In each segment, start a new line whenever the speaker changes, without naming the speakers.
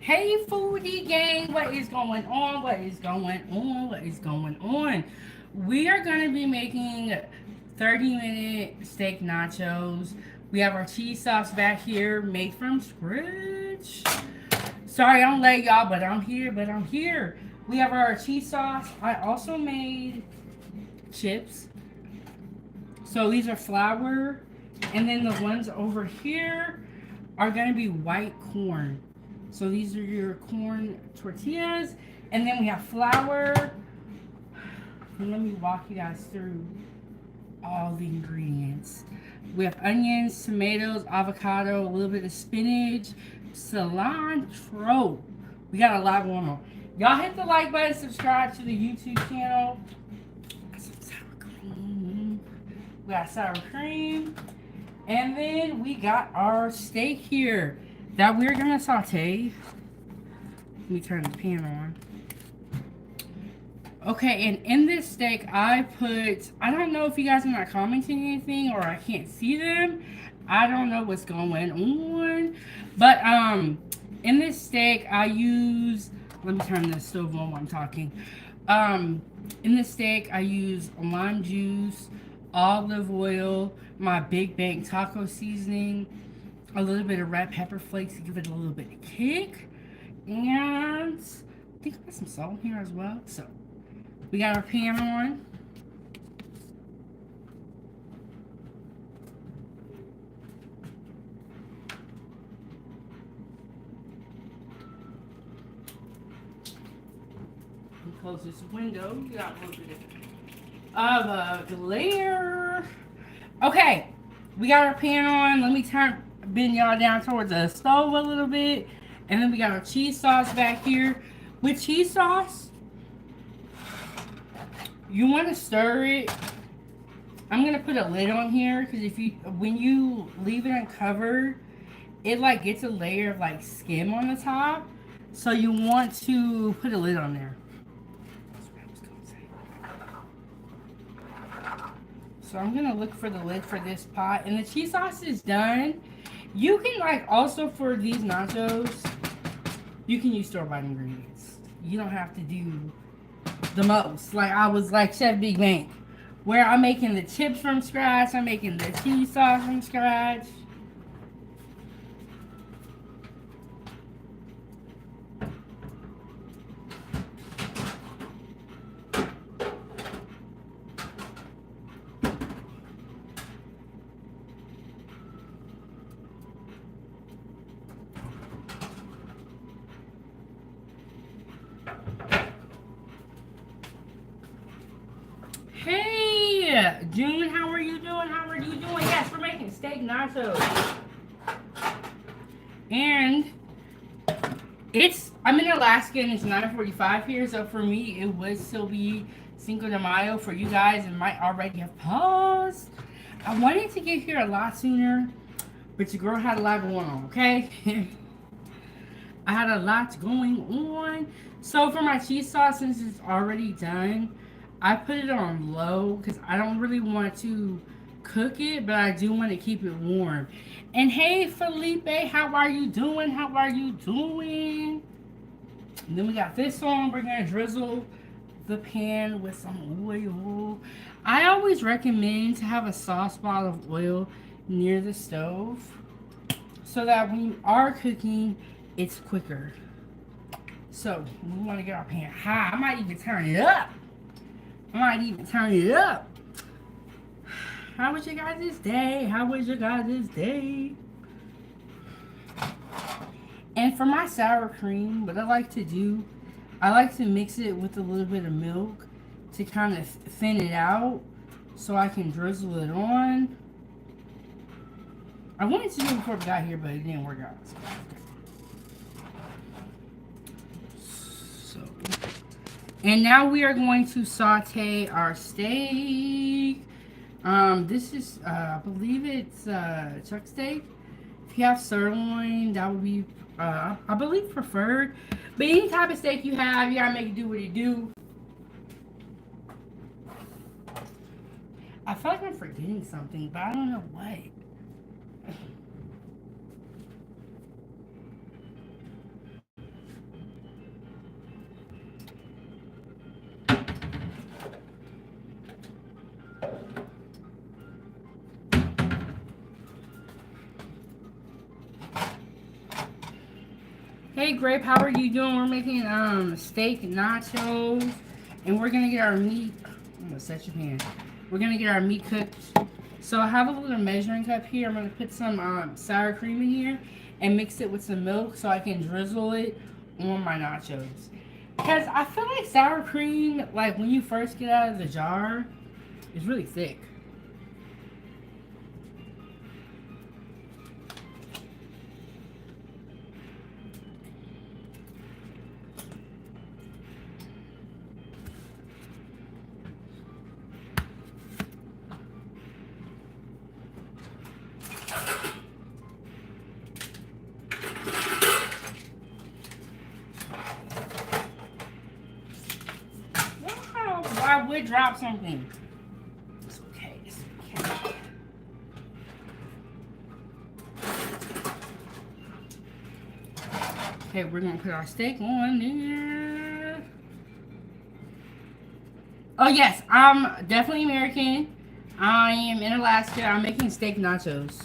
Hey, foodie gang, what is going on? What is going on? What is going on? We are going to be making 30-minute steak nachos. We have our cheese sauce back here made from scratch. Sorry, I'm late, y'all, but I'm here. We have our cheese sauce. I also made chips. So these are flour. And then the ones over here are going to be white corn. So these are your corn tortillas. And then we have flour. And let me walk you guys through all the ingredients. We have onions, tomatoes, avocado, a little bit of spinach, cilantro. We got a lot going on. Y'all hit the like button, subscribe to the YouTube channel. Some sour cream. We got sour cream. And then we got our steak here that we're gonna saute. Let me turn the pan on. Okay, and in this steak, I don't know if you guys are not commenting anything or I can't see them. I don't know what's going on. But, in this steak, let me turn the stove on while I'm talking. In this steak, I use lime juice, olive oil, my Big Bang taco seasoning, a little bit of red pepper flakes to give it a little bit of kick, and I think I got some salt here as well. So we got our pan on. Close this window. We got a little bit of a glare. Okay, we got our pan on. Let me bend y'all down towards the stove a little bit. And then we got our cheese sauce back here. With cheese sauce, you want to stir it. I'm gonna put a lid on here because when you leave it uncovered, it like gets a layer of like skim on the top. So you want to put a lid on there. So I'm gonna look for the lid for this pot, and the cheese sauce is done. You can like also for these nachos, you can use store-bought ingredients. You don't have to do the most. Like I was like Chef Big Bang, where I'm making the chips from scratch. I'm making the cheese sauce from scratch. Hey, June, how are you doing? How are you doing? Yes, we're making steak nachos. And I'm in Alaska and it's 9:45 here, so for me it would still be Cinco de Mayo. For you guys, it might already have passed. I wanted to get here a lot sooner, but your girl had a lot going on, okay? I had a lot going on. So for my cheese sauce, since it's already done, I put it on low because I don't really want to cook it, but I do want to keep it warm. And hey, Felipe, how are you doing? How are you doing? And then we got this on. We're going to drizzle the pan with some oil. I always recommend to have a soft spot of oil near the stove so that when you are cooking, it's quicker. So we want to get our pan high. I might even turn it up. How was your guys' day? And for my sour cream, what I like to do, I like to mix it with a little bit of milk to kind of thin it out so I can drizzle it on. I wanted to do it before we got here, but it didn't work out. So, and now we are going to saute our steak. This is, I believe it's chuck steak. If you have sirloin, that would be, I believe, preferred. But any type of steak you have, you gotta make it do what it do. I feel like I'm forgetting something, but I don't know what. Hey Grape, how are you doing? We're making steak nachos, and we're gonna get our meat. I'm gonna set your pan. We're gonna get our meat cooked. So I have a little measuring cup here. I'm gonna put some sour cream in here and mix it with some milk so I can drizzle it on my nachos. Cause I feel like sour cream, like when you first get out of the jar, is really thick. Wow, I would drop something. It's okay. It's okay. Okay, we're gonna put our steak on there. Oh yes, I'm definitely American. I am in Alaska. I'm making steak nachos.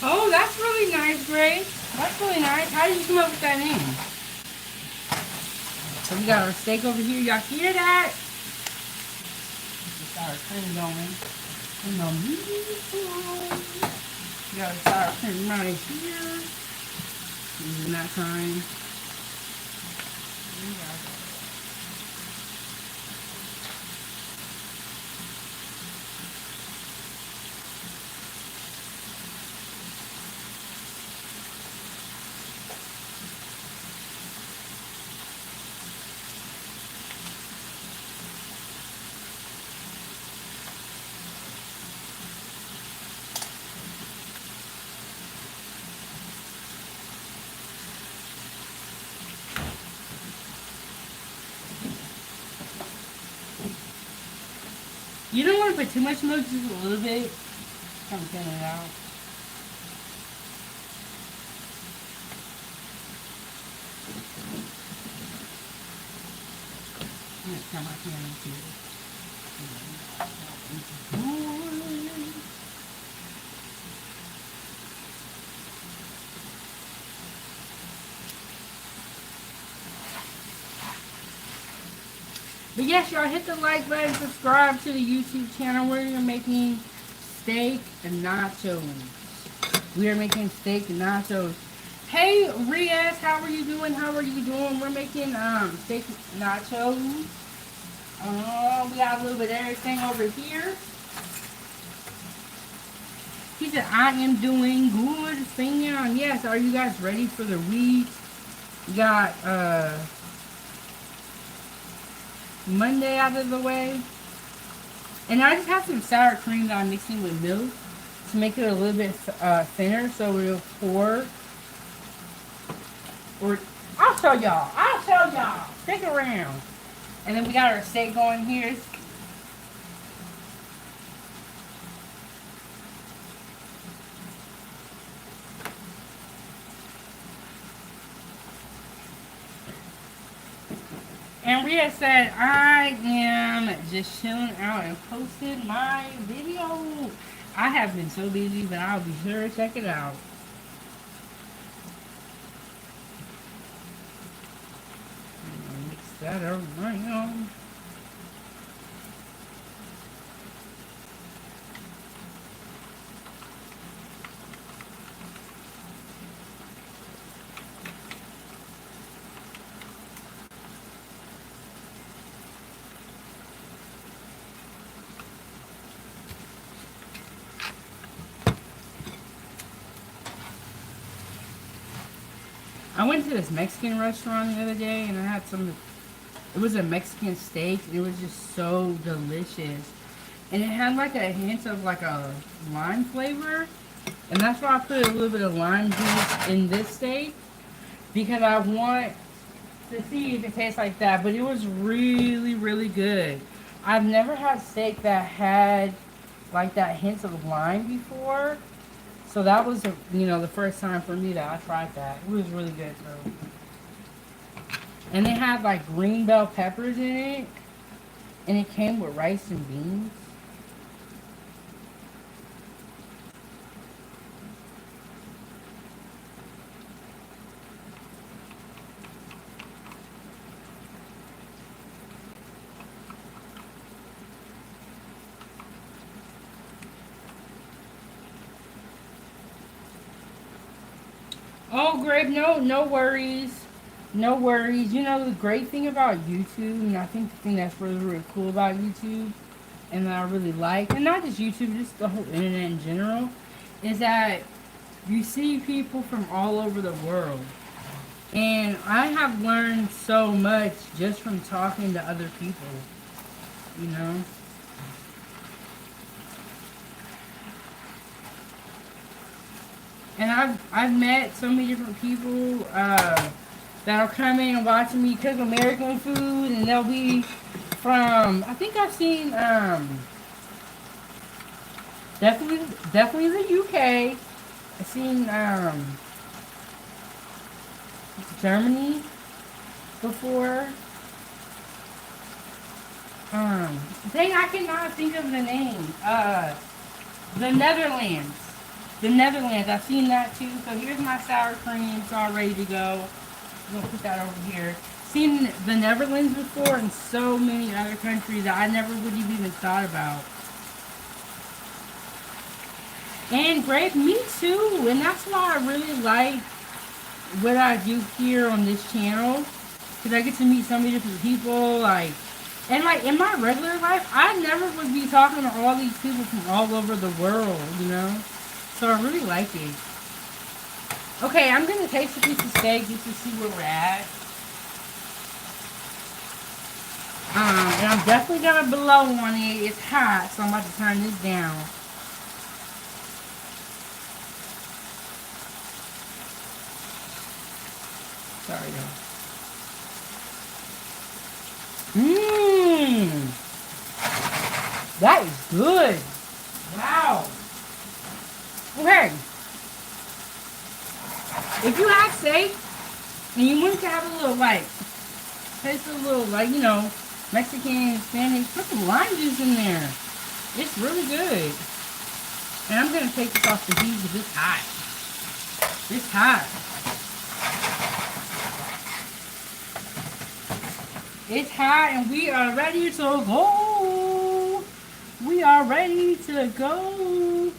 Oh, that's really nice, Grace. That's really nice. How did you come up with that name? So we got our steak over here. Y'all hear that? Sour cream going. And the meat. We got our sour cream right here. Using that time. You don't want to put too much milk, just a little bit. Kind of thin it out. I'm going to turn my pan into it. But yes, y'all hit the like button, subscribe to the YouTube channel. We're making steak and nachos. We are making steak and nachos. Hey Riaz, how are you doing? How are you doing? We're making steak nachos. We got a little bit of everything over here. He said, I am doing good, fam. Yes, are you guys ready for the week? We got Monday out of the way. And I just have some sour cream that I'm mixing with milk to make it a little bit thinner. So we'll pour. I'll show y'all. I'll show y'all. Stick around. And then we got our steak going here. And Rhea said, I am just chilling out and posted my video. I have been so busy, but I'll be sure to check it out. Mix that around. I went to this Mexican restaurant the other day and I had some, it was a Mexican steak and it was just so delicious. And it had like a hint of like a lime flavor. And that's why I put a little bit of lime juice in this steak. Because I want to see if it tastes like that. But it was really, really good. I've never had steak that had like that hint of lime before. So that was, the first time for me that I tried that. It was really good too. And it had like green bell peppers in it. And it came with rice and beans. Oh, Greg, no worries. No worries. You know, the great thing about YouTube, and I think the thing that's really, really cool about YouTube, and that I really like, and not just YouTube, just the whole internet in general, is that you see people from all over the world. And I have learned so much just from talking to other people, you know? And I've met so many different people that'll come in and watch me cook American food, and they'll be from, I think I've seen definitely the UK. I've seen Germany before. Dang, I cannot think of the name. The Netherlands. The Netherlands, I've seen that too. So here's my sour cream. It's all ready to go. I'm gonna put that over here. Seen the Netherlands before and so many other countries that I never would have even thought about. And grape, me too. And that's why I really like what I do here on this channel. Because I get to meet so many different people. And in my regular life, I never would be talking to all these people from all over the world, you know? So I really like it. Okay, I'm going to taste a piece of steak just to see where we're at. And I'm definitely going to blow on it. It's hot, so I'm about to turn this down. Sorry, y'all. Mmm. That is good. Wow. Okay. If you have steak and you want to have a little taste a little Mexican, Spanish, put some lime juice in there. It's really good. And I'm gonna take this off the heat because it's hot. It's hot. It's hot and we are ready to go. We are ready to go.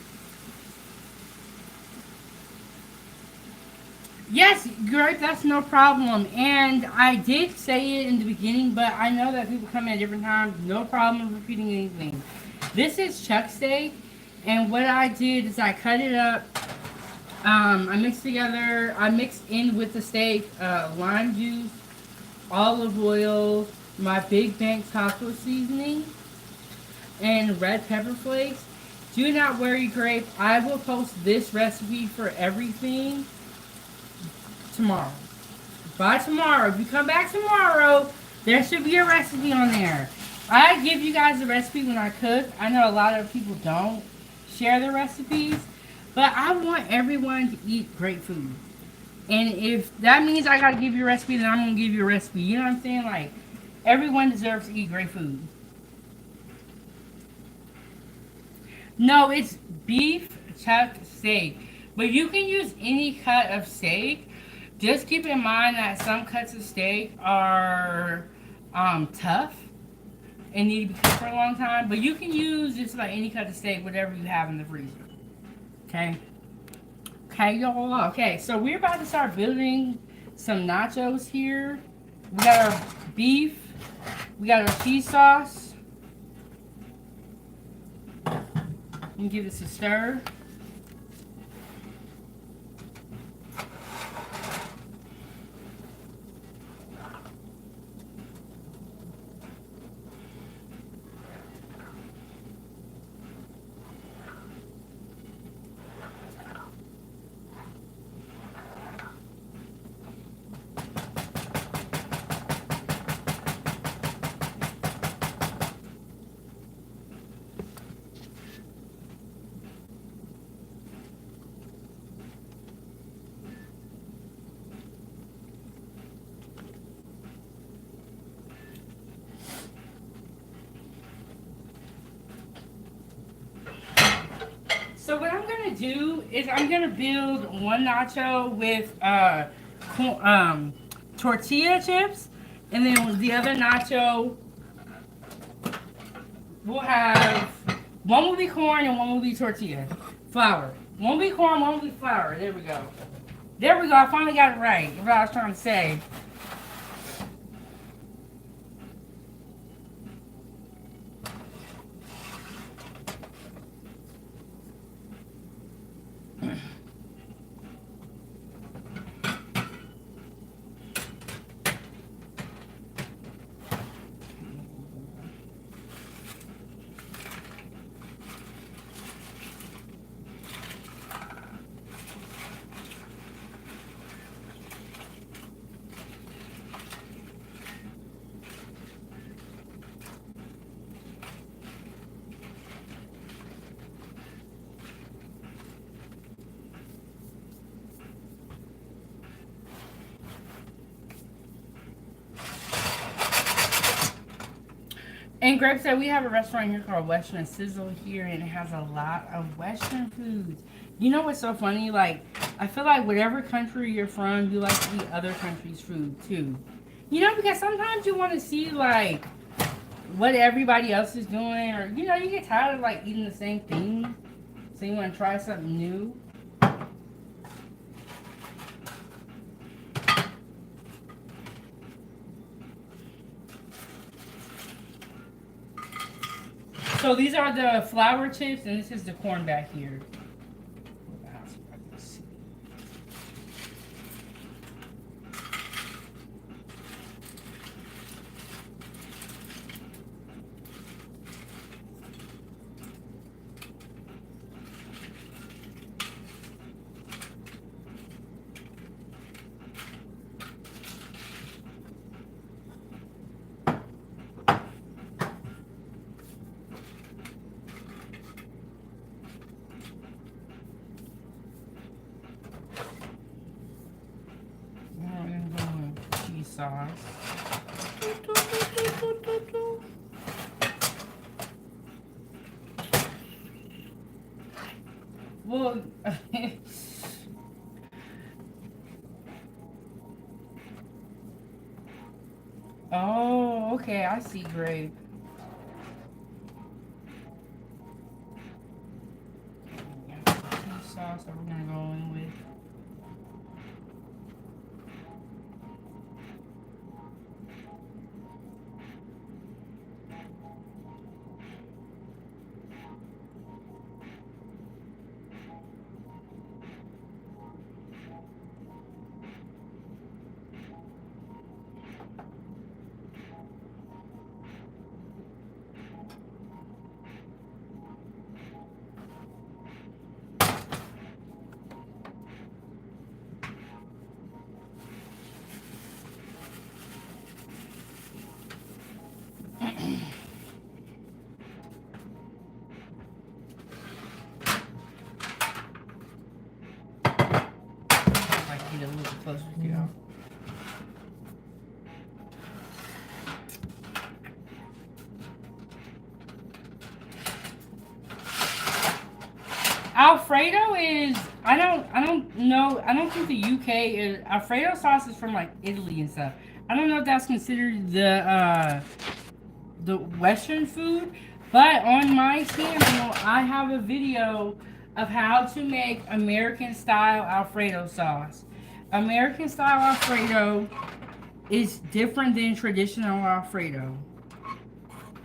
Yes, great, that's no problem. And I did say it in the beginning, but I know that people come in at different times. No problem repeating anything. This is chuck steak, and what I did is I cut it up. I mixed in with the steak lime juice, olive oil, my Big Bang taco seasoning, and red pepper flakes. Do not worry, Grape. I will post this recipe for everything tomorrow. By tomorrow, if you come back tomorrow, there should be a recipe on there. I give you guys the recipe when I cook. I know a lot of people don't share their recipes, but I want everyone to eat great food. And if that means I gotta give you a recipe, then I'm gonna give you a recipe. You know what I'm saying? Everyone deserves to eat great food. No, it's beef chuck steak. But you can use any cut of steak. Just keep in mind that some cuts of steak are tough and need to be cooked for a long time. But you can use just about any cut of steak, whatever you have in the freezer. Okay? Okay, y'all. Okay, so we're about to start building some nachos here. We got our beef. We got our cheese sauce. Let me give this a stir. gonna do is I'm gonna build one nacho with tortilla chips, and then the other nacho we'll have one will be corn and one will be tortilla flour. One will be corn, one will be flour. There we go. There we go. I finally got it right. What I was trying to say. And Greg said we have a restaurant here called Western Sizzle here, and it has a lot of Western foods. You know what's so funny? Like, I feel like whatever country you're from, you like to eat other countries' food too. You know, because sometimes you want to see like what everybody else is doing, or you know, you get tired of like eating the same thing, so you want to try something new. So these are the flour chips, and this is the corn back here. Sauce. Well, oh, okay, I see grape. Sauce that we're gonna go in with. Get a little bit closer to you. Alfredo is I don't know, I don't think the UK is Alfredo sauce is from like Italy and stuff. I don't know if that's considered the Western food, but on my channel I have a video of how to make American style Alfredo sauce. American style Alfredo is different than traditional Alfredo.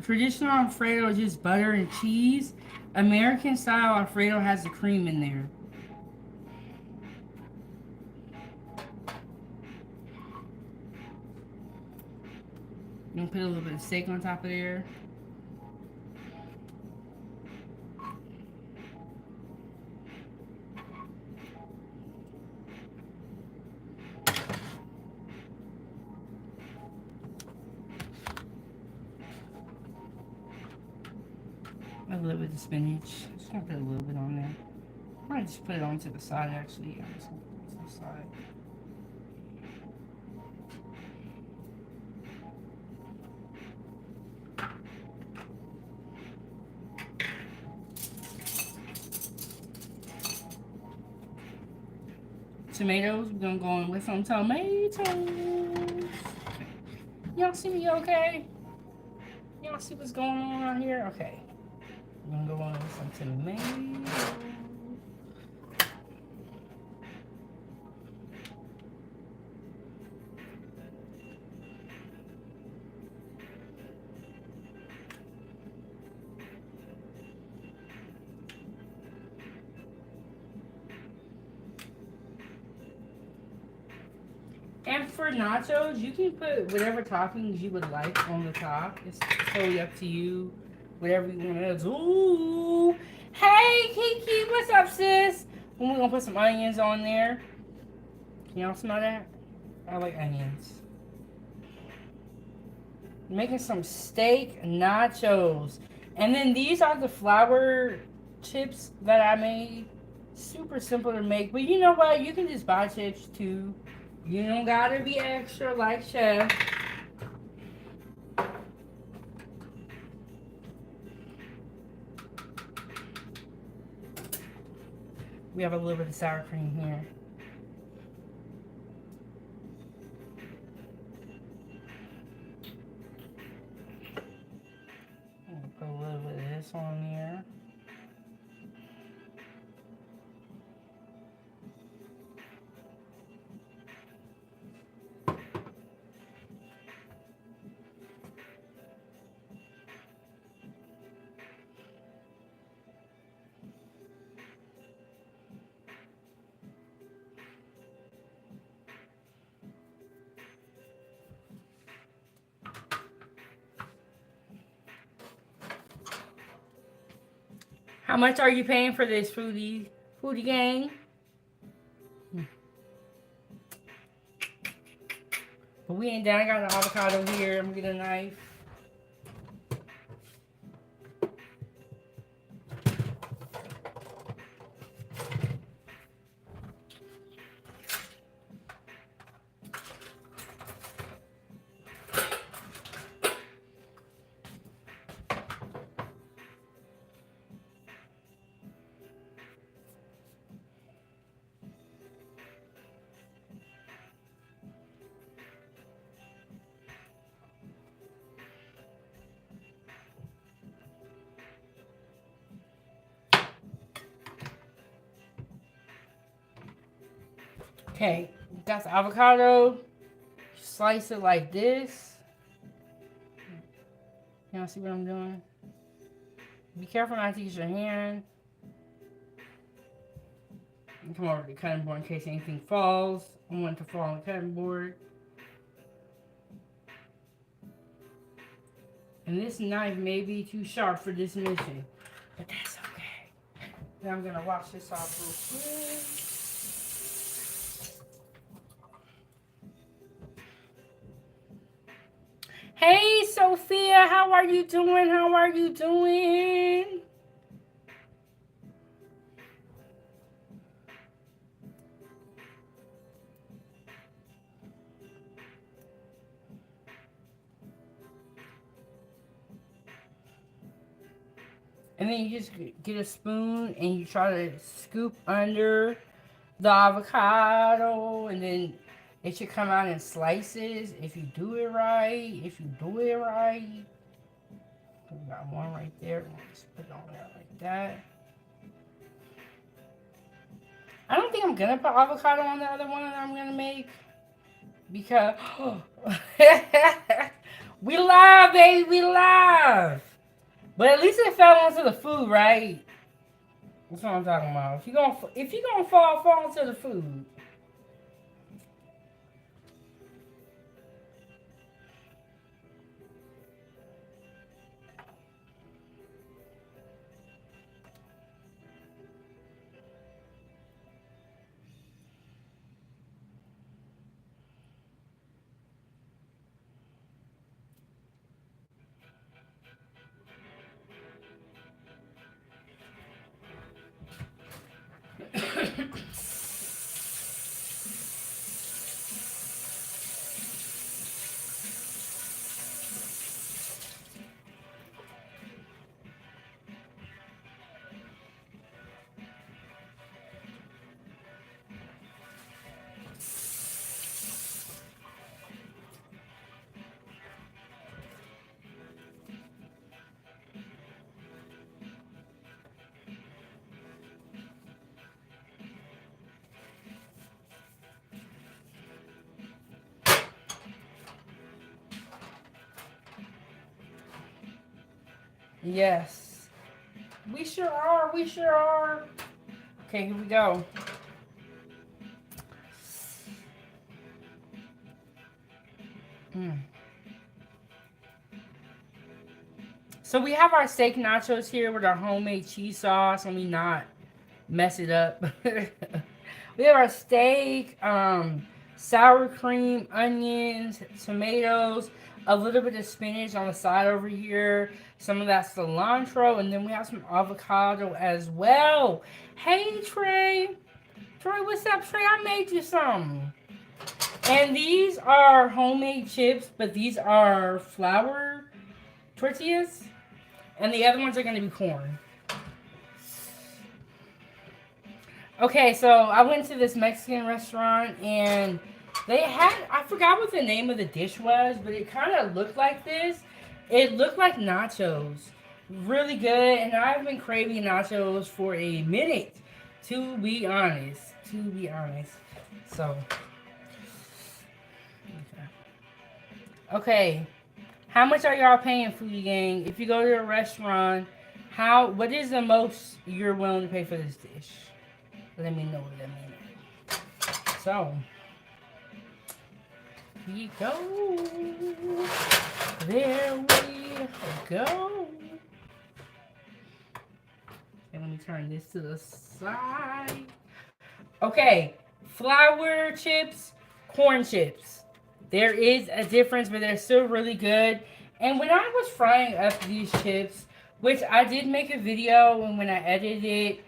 Traditional Alfredo is just butter and cheese. American style Alfredo has the cream in there. I'm gonna put a little bit of steak on top of there. A little bit of spinach. Just gonna put a little bit on there. I might just put it onto the side actually. I'm just gonna put it to the side. tomatoes. We're gonna go in with some tomatoes. Y'all see me okay? Y'all see what's going on out here? Okay. We're gonna go on with some tomatoes. And for nachos, you can put whatever toppings you would like on the top. It's totally up to you. Whatever you want to do. Hey, Kiki, what's up, sis? And we're going to put some onions on there. Can y'all smell that? I like onions. Making some steak nachos. And then these are the flour chips that I made. Super simple to make. But you know what? You can just buy chips too. You don't gotta be extra like Chef. We have a little bit of sour cream here. Put a little bit of this on here. How much are you paying for this, foodie gang? But we ain't done. I got an avocado here. I'm gonna get a knife. Okay, got the avocado. Slice it like this. Y'all see what I'm doing? Be careful not to use your hand. And come over to the cutting board in case anything falls. I want it to fall on the cutting board. And this knife may be too sharp for this mission, but that's okay. Now I'm gonna wash this off real quick. Hey, Sophia, how are you doing? How are you doing? And then you just get a spoon and you try to scoop under the avocado, and then it should come out in slices if you do it right. We got one right there. Let's put it on there like that. I don't think I'm gonna put avocado on the other one that I'm gonna make because we live, baby, we live. But at least it fell onto the food, right? That's what I'm talking about. If you're gonna fall into the food. Yes. We sure are. We sure are. Okay, here we go. Mm. So we have our steak nachos here with our homemade cheese sauce. Let me not mess it up. We have our steak, sour cream, onions, tomatoes, a little bit of spinach on the side over here, some of that cilantro, and then we have some avocado as well. Hey Trey, Trey, what's up, Trey? I made you some. And these are homemade chips, but these are flour tortillas, and the other ones are going to be corn. Okay, so I went to this Mexican restaurant and they had, I forgot what the name of the dish was, but it kind of looked like this. It looked like nachos. Really good, and I've been craving nachos for a minute, to be honest. To be honest. So, okay. How much are y'all paying, Foodie Gang? If you go to a restaurant, what is the most you're willing to pay for this dish? Let me know. Let me know. So, here we go. There we go. And let me turn this to the side. Okay, flour chips, corn chips. There is a difference, but they're still really good. And when I was frying up these chips, which I did make a video, and when I edited it,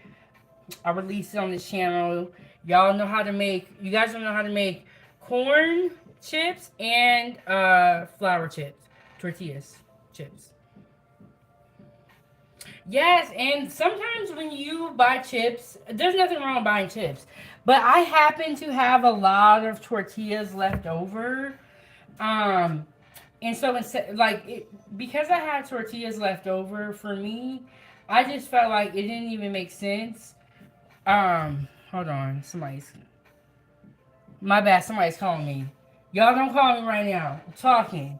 I released it on this channel. Y'all know how to make, you guys don't know how to make corn chips and flour chips, tortillas chips. Yes, and sometimes when you buy chips, there's nothing wrong with buying chips. But I happen to have a lot of tortillas left over. And so instead, because I had tortillas left over for me, I just felt like it didn't even make sense. Hold on, my bad, somebody's calling me. Y'all don't call me right now. I'm talking.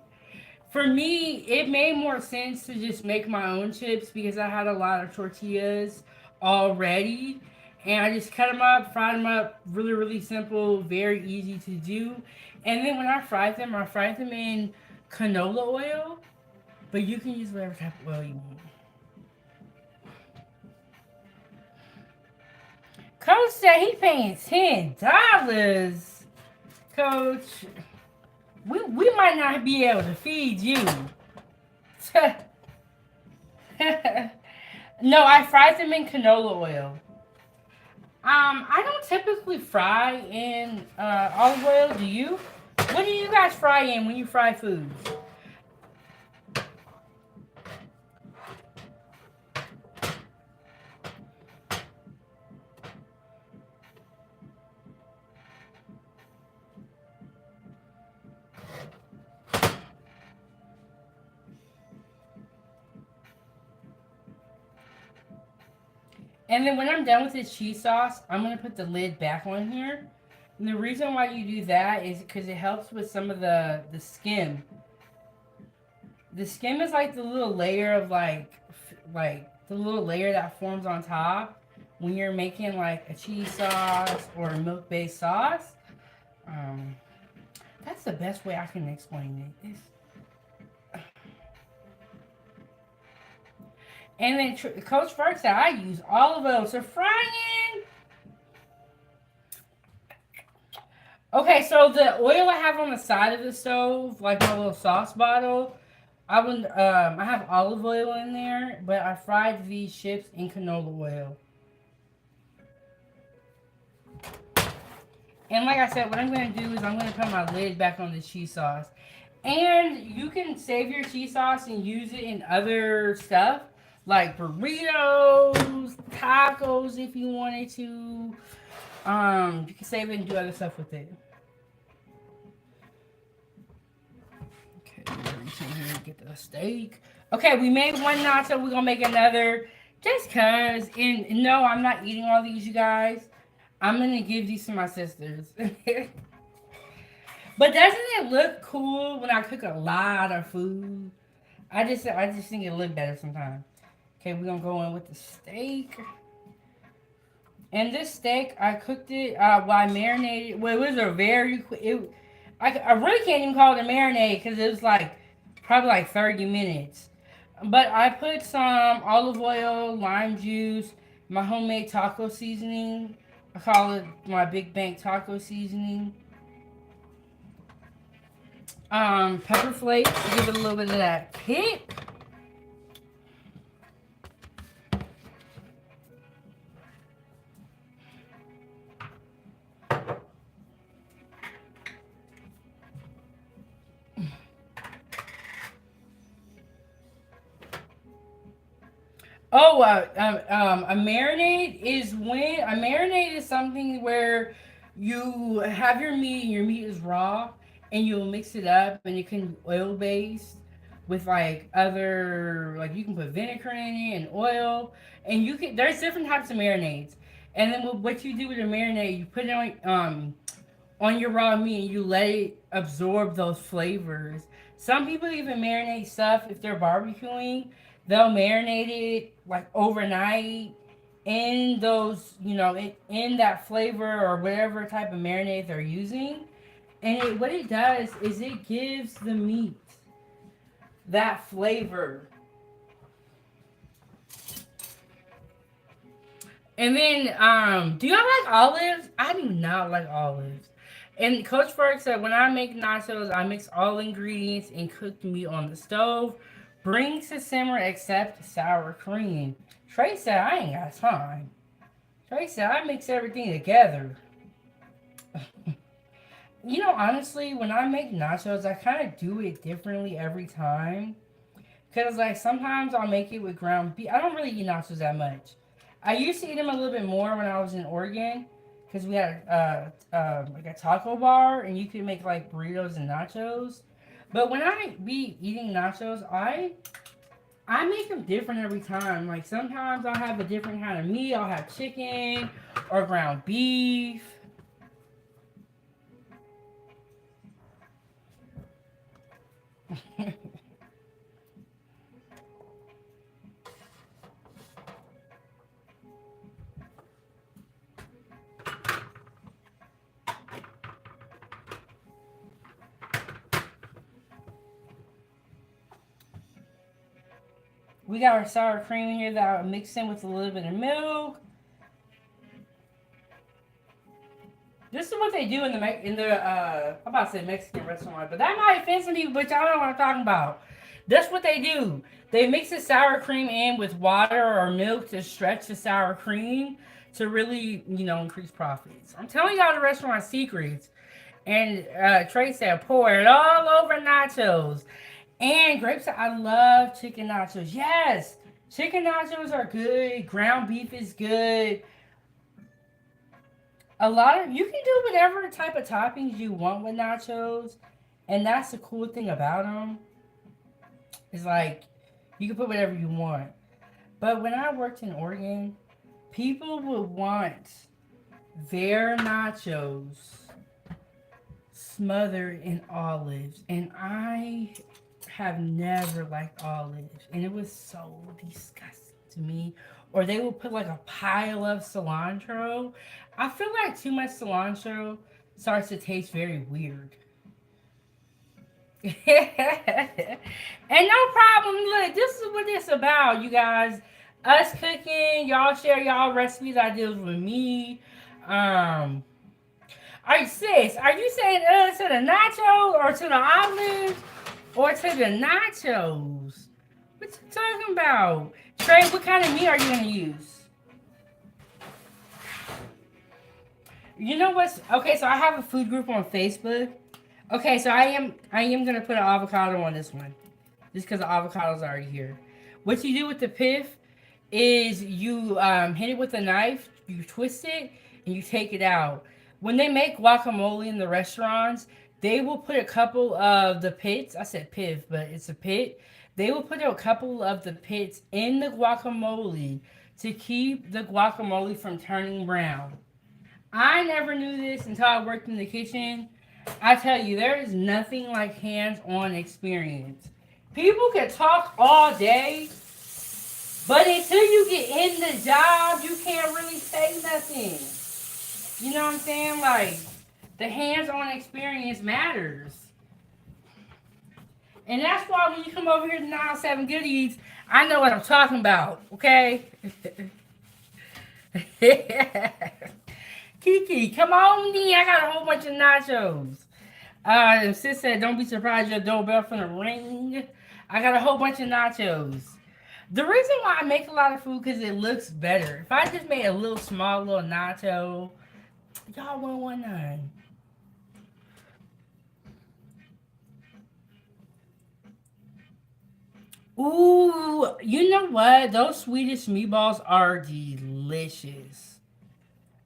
For me, it made more sense to just make my own chips because I had a lot of tortillas already. And I just cut them up, fried them up, really, really simple, very easy to do. And then when I fried them in canola oil. But you can use whatever type of oil you want. Coach said he paying $10. Coach, we might not be able to feed you. No, I fried them in canola oil. I don't typically fry in olive oil. Do you? What do you guys fry in when you fry foods? And then when I'm done with this cheese sauce, I'm going to put the lid back on here. And the reason why you do that is because it helps with some of the skim. The skim is like the little layer of like the little layer that forms on top when you're making like a cheese sauce or a milk-based sauce. That's the best way I can explain it. And then Coach Ferg said I use olive oil to frying. Okay, so the oil I have on the side of the stove, like my little sauce bottle, I have olive oil in there, but I fried these chips in canola oil. And like I said, what I'm going to do is I'm going to put my lid back on the cheese sauce. And you can save your cheese sauce and use it in other stuff, like burritos, tacos if you wanted to. You can save it and do other stuff with it. Okay, reach in here and get the steak. Okay, we made one nacho. We're going to make another just because. And no, I'm not eating all these, you guys. I'm going to give these to my sisters. But doesn't it look cool when I cook a lot of food? I just think it look better sometimes. Okay, we're gonna go in with the steak. And this steak, I cooked it. Well, I marinated. Well, it was a very quick. I really can't even call it a marinade because it was like probably like 30 minutes. But I put some olive oil, lime juice, my homemade taco seasoning. I call it my Big Bank taco seasoning. Pepper flakes to give it a little bit of that kick. Oh, a marinade is when a marinade is something where you have your meat and your meat is raw, and you'll mix it up, and it can be oil based with like other like you can put vinegar in it and oil, and you can there's different types of marinades, and then what you do with the marinade, you put it on your raw meat and you let it absorb those flavors. Some people even marinate stuff if they're barbecuing. They'll marinate it like overnight in those, in that flavor or whatever type of marinade they're using. And what it does is it gives the meat that flavor. And then, do y'all like olives? I do not like olives. And Coach Ferg said, when I make nachos, I mix all ingredients and cook the meat on the stove. Bring to simmer except sour cream. Trey said, I ain't got time. Trey said, I mix everything together. Honestly, when I make nachos, I kind of do it differently every time. Because, like, sometimes I'll make it with ground beef. I don't really eat nachos that much. I used to eat them a little bit more when I was in Oregon. Because we had like a taco bar. And you could make, like, burritos and nachos. But when I be eating nachos, I make them different every time. Like, sometimes I'll have a different kind of meat. I'll have chicken or ground beef. We got our sour cream in here that I mix in with a little bit of milk. This is what they do I'm about to say Mexican restaurant, but that might offend some people, but y'all know what I'm talking about. That's what they do. They mix the sour cream in with water or milk to stretch the sour cream to really, increase profits. I'm telling y'all the restaurant secrets. And Trey said, pour it all over nachos. And Grape said, I love chicken nachos. Yes, chicken nachos are good. Ground beef is good. You can do whatever type of toppings you want with nachos. And that's the cool thing about them. It's like, you can put whatever you want. But when I worked in Oregon, people would want their nachos smothered in olives. And I have never liked olives. And it was so disgusting to me. Or they will put like a pile of cilantro. I feel like too much cilantro starts to taste very weird. And no problem. Look, this is what it's about, you guys. Us cooking, y'all share y'all recipes, ideas with me. Um, are you saying to the nachos or to the olives or to the nachos? What you talking about? Trey, what kind of meat are you gonna use? You know what's okay? So I have a food group on Facebook. Okay, so I am gonna put an avocado on this one, just because the avocado's already here. What you do with the pith is you hit it with a knife, you twist it, and you take it out. When they make guacamole in the restaurants, they will put a couple of the pits. I said pith, but it's a pit. They will put a couple of the pits in the guacamole to keep the guacamole from turning brown. I never knew this until I worked in the kitchen. I tell you, there is nothing like hands-on experience. People can talk all day, but until you get in the job, you can't really say nothing. You know what I'm saying? Like, the hands-on experience matters. And that's why when you come over here to 907 Goodies, I know what I'm talking about, okay? Kiki, come on in. I got a whole bunch of nachos. Sis said, don't be surprised your doorbell finna ring. I got a whole bunch of nachos. The reason why I make a lot of food because it looks better. If I just made a little small little nacho, y'all wouldn't want none. Ooh, you know what? Those Swedish meatballs are delicious.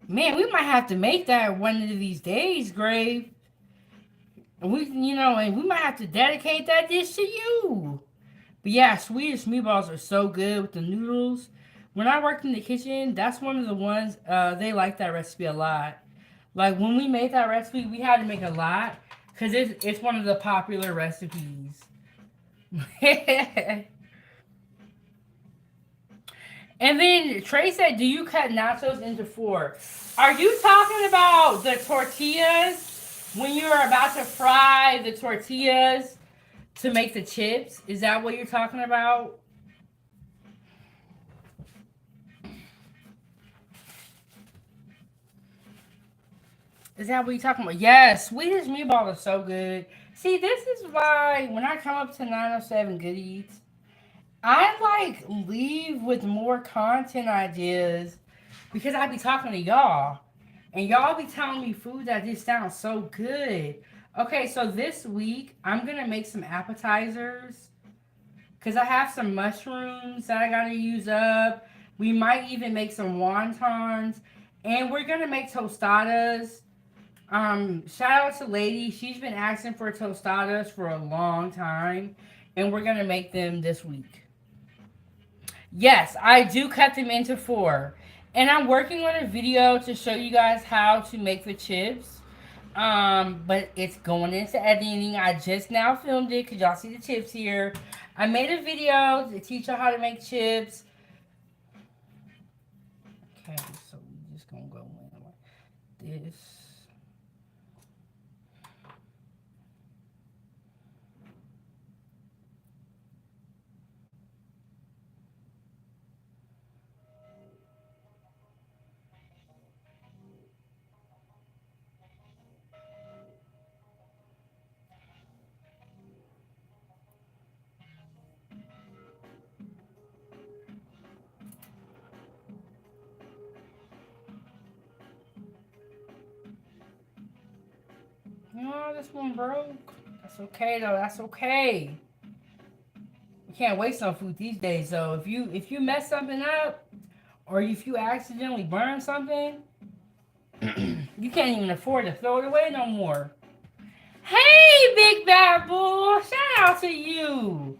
Man, we might have to make that one of these days, Grave. And and we might have to dedicate that dish to you. But yeah, Swedish meatballs are so good with the noodles. When I worked in the kitchen, that's one of the ones, they like that recipe a lot. Like when we made that recipe, we had to make a lot because it's one of the popular recipes. And then Trey said, do you cut nachos into four? Are you talking about the tortillas when you're about to fry the tortillas to make the chips? Is that what you're talking about? Is that what you're talking about? Yes, Swedish meatball is so good. See, this is why when I come up to 907 Goodies, I like leave with more content ideas because I be talking to y'all. And y'all be telling me food that just sounds so good. Okay, so this week I'm gonna make some appetizers. Cause I have some mushrooms that I gotta use up. We might even make some wontons. And we're gonna make tostadas. Shout out to Lady. She's been asking for tostadas for a long time. And we're gonna make them this week. Yes, I do cut them into four. And I'm working on a video to show you guys how to make the chips. But it's going into editing. I just now filmed it because y'all see the chips here. I made a video to teach y'all how to make chips. Okay, so we're just gonna go in like this. No, this one broke. That's okay though. That's okay. You can't waste on food these days though. If you mess something up or if you accidentally burn something, you can't even afford to throw it away no more. Hey, Big Bad Bull! Shout out to you.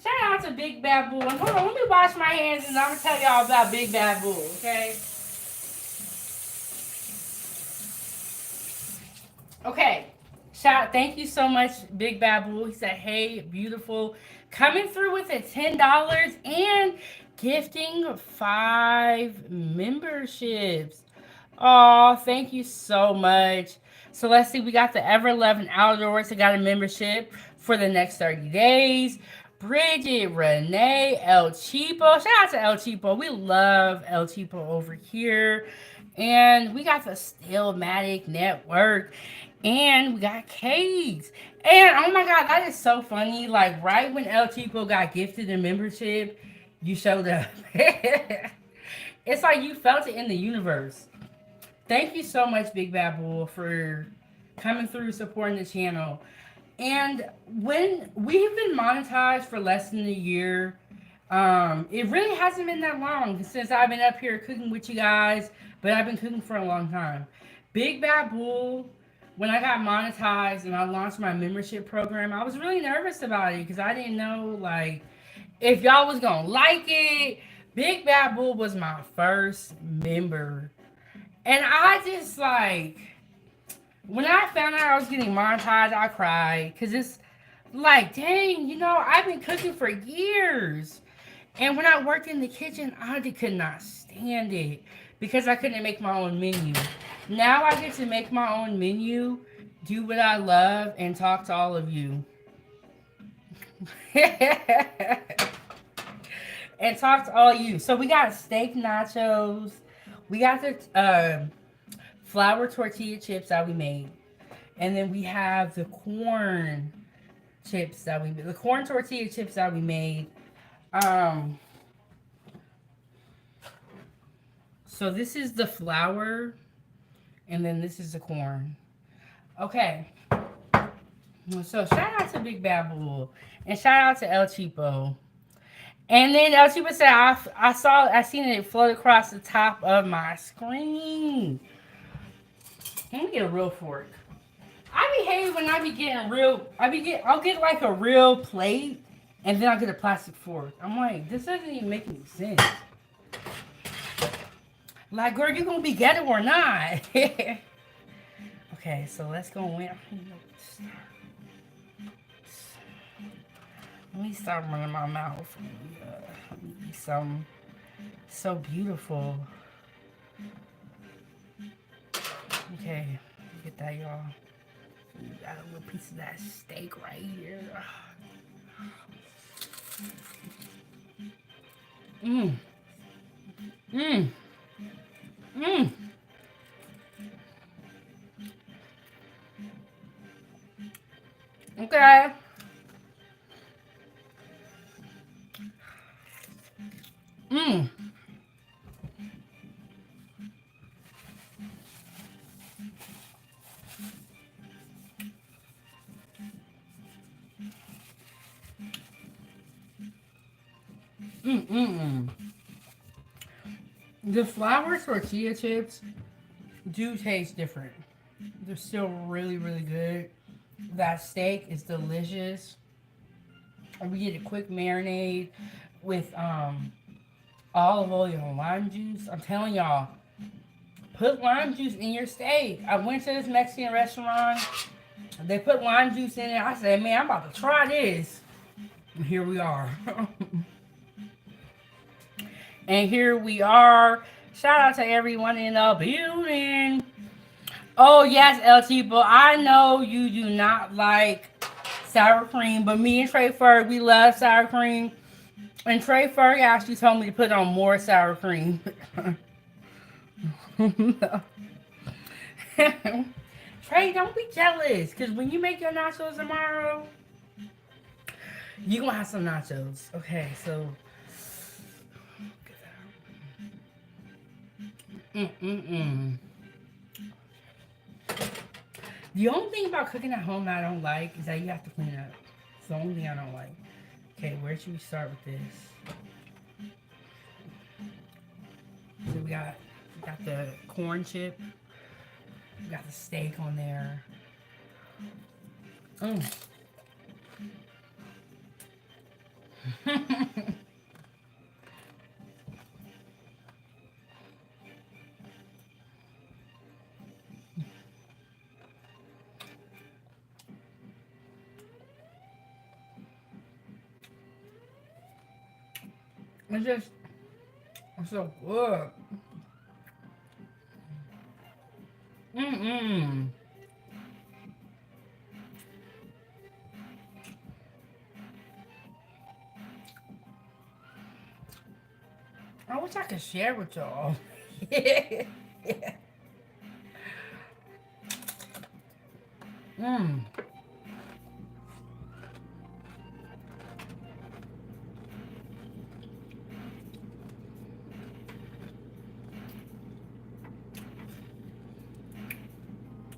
Shout out to Big Bad Bull. And hold on, let me wash my hands and I'm gonna tell y'all about Big Bad Bull. Okay. Okay. Thank you so much, Big Bad Bull. He said, hey, beautiful. Coming through with a $10 and gifting 5 memberships. Oh, thank you so much. So let's see. We got the Ever Loving Outdoors. I got a membership for the next 30 days. Bridget, Renee, El Cheapo. Shout out to El Cheapo. We love El Cheapo over here. And we got the Stillmatic Network. And we got cakes. And oh my God, that is so funny. Like right when El Cheapo got gifted a membership, you showed up. It's like you felt it in the universe. Thank you so much, Big Bad Bull, for coming through supporting the channel. And when we've been monetized for less than a year, it really hasn't been that long since I've been up here cooking with you guys, but I've been cooking for a long time. Big Bad Bull, when I got monetized and I launched my membership program, I was really nervous about it because I didn't know like if y'all was gonna like it. Big Bad Bull was my first member. And I just like when I found out I was getting monetized, I cried because it's Like, dang, you know, I've been cooking for years. And when I worked in the kitchen, I could not stand it because I couldn't make my own menu. Now I get to make my own menu, do what I love, and talk to all of you. And talk to all you. So we got steak nachos. We got the flour tortilla chips that we made. And then we have the corn chips that we made. The corn tortilla chips that we made. Um, so this is the flour, and then this is the corn. Okay. So shout out to Big Bad Bull, and shout out to El Cheapo. And then El Cheapo said, I seen it float across the top of my screen. Let me get a real fork. I be hating when I be getting real. I'll get like a real plate, and then I'll get a plastic fork. I'm like, this doesn't even make any sense. Like, girl, you gonna be ghetto or not? Okay, so let's go in. Let me start running my mouth. Let me eat some. So beautiful. Okay, get that, y'all. You got a little piece of that steak right here. Mmm. Mmm. Mmm. Okay. Mmm. Mm-mm-mm. The flour tortilla chips do taste different. They're still really, really good. That steak is delicious. And we get a quick marinade with olive oil and lime juice. I'm telling y'all, put lime juice in your steak. I went to this Mexican restaurant. They put lime juice in it. I said, man, I'm about to try this. And here we are. And here we are. Shout out to everyone in the building. Oh, yes, El Tipo. I know you do not like sour cream, but me and Trey Ferg, we love sour cream. And Trey Ferg actually told me to put on more sour cream. Trey, don't be jealous. Because when you make your nachos tomorrow, you're going to have some nachos. Okay, so... Mm-mm-mm. The only thing about cooking at home that I don't like is that you have to clean up. It's the only thing I don't like. Okay, where should we start with this? So we got the corn chip. We got the steak on there. It's so good. Mm-mm. I wish I could share with y'all. Mmm.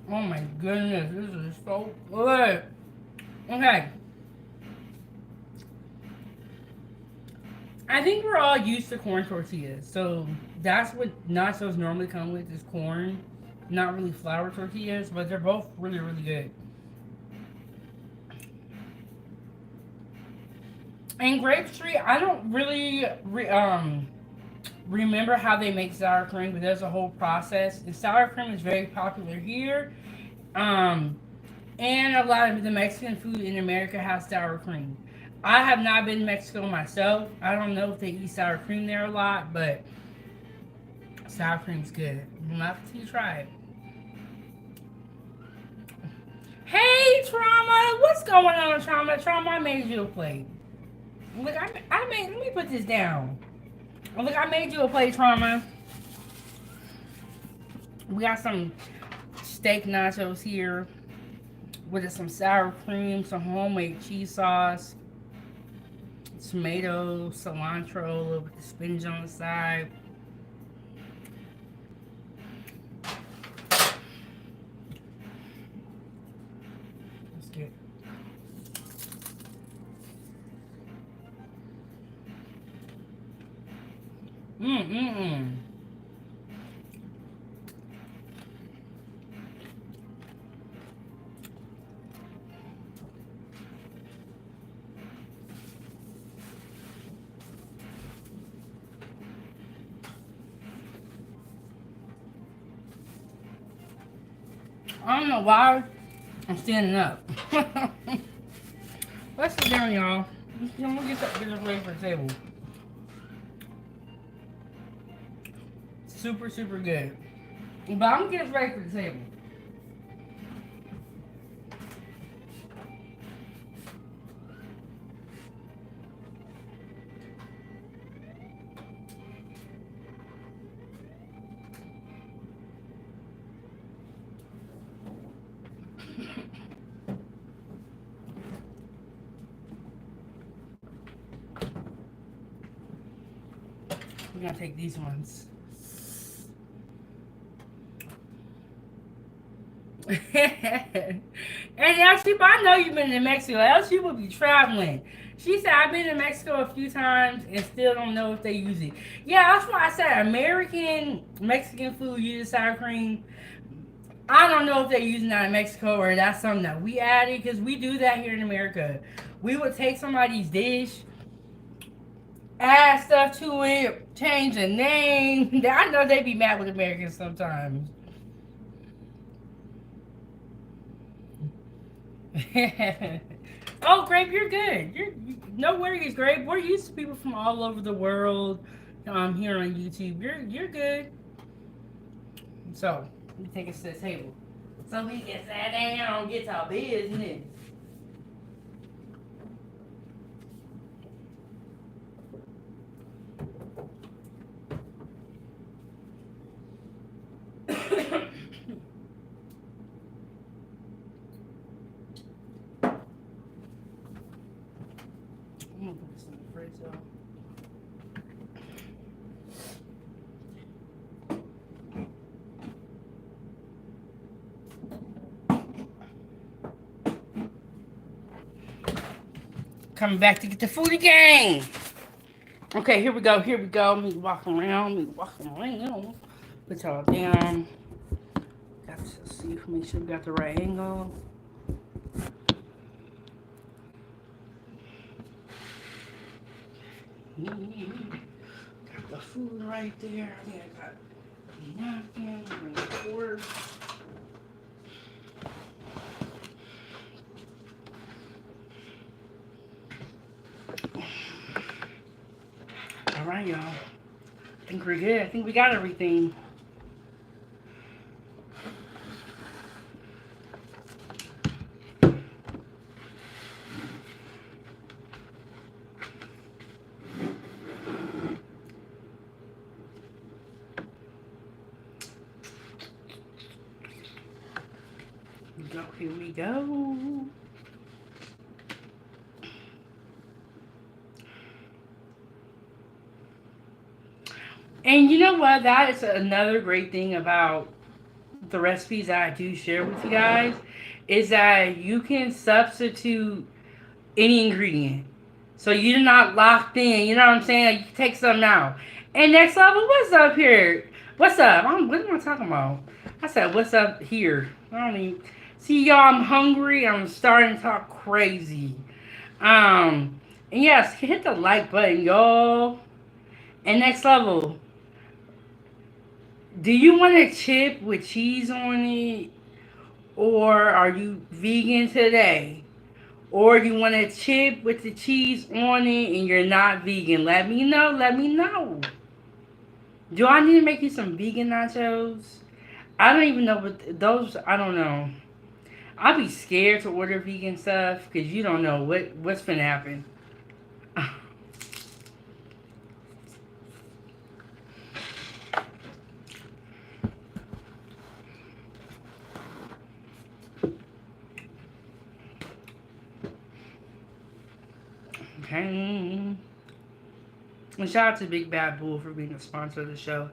Oh my goodness, this is so good. Okay. I think we're all used to corn tortillas. So that's what nachos normally come with is corn. Not really flour tortillas, but they're both really, really good. And Grape Street, I don't really remember how they make sour cream, but there's a whole process. And sour cream is very popular here. Um, And a lot of the Mexican food in America has sour cream. I have not been to Mexico myself. I don't know if they eat sour cream there a lot, but sour cream's good. We'll have to try it. Hey, Trauma! What's going on, Trauma? Trauma, I made you a plate. Look, I made. Let me put this down. Look, I made you a plate, Trauma. We got some steak nachos here with some sour cream, some homemade cheese sauce, tomato, cilantro with the spinach on the side. Let's get. Mm. I don't know why I'm standing up. Let's sit down, y'all. I'm gonna get this ready for the table. Super, super good. But I'm gonna get this ready for the table. We're gonna take these ones. And Elsie, I know you've been to Mexico. Else you would be traveling. She said, I've been to Mexico a few times and still don't know if they use it. Yeah, that's why I said American Mexican food uses sour cream. I don't know if they're using that in Mexico or that's something that we added because we do that here in America. We would take somebody's dish, add stuff to it, change the name. I know they be mad with Americans sometimes. Oh, Grape, you're good. No worries, Grape. We're used to people from all over the world here on YouTube. You're good. So let me take us to the table so we can sit down and get to our business. I'm gonna put this in the fridge though. Coming back to get the food again. Okay, here we go. Here we go. Me walking around. Me walking around. Put y'all down. Got to see. Make sure we got the right angle. Got the food right there. I think I got the napkins and the fork. All right, y'all. I think we're good. I think we got everything. Here we go. And you know what? That is another great thing about the recipes that I do share with you guys is that you can substitute any ingredient. So you're not locked in. You know what I'm saying? You can take some now. And next level, what's up here? What's up? What am I talking about? I said, what's up here? I don't even... See, y'all, I'm hungry. I'm starting to talk crazy. And yes, hit the like button, y'all. And next level, do you want a chip with cheese on it? Or are you vegan today? Or you want a chip with the cheese on it and you're not vegan? Let me know. Let me know. Do I need to make you some vegan nachos? I don't even know what those. I don't know. I'll be scared to order vegan stuff because you don't know what's gonna happen. Okay. And shout out to Big Bad Bull for being a sponsor of the show.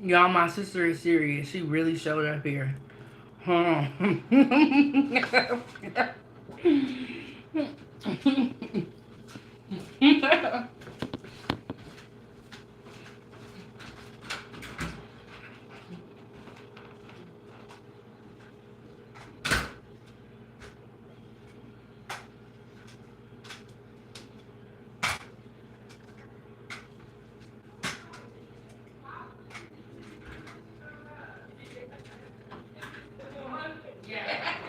Y'all, my sister is serious. She really showed up here. Hold on.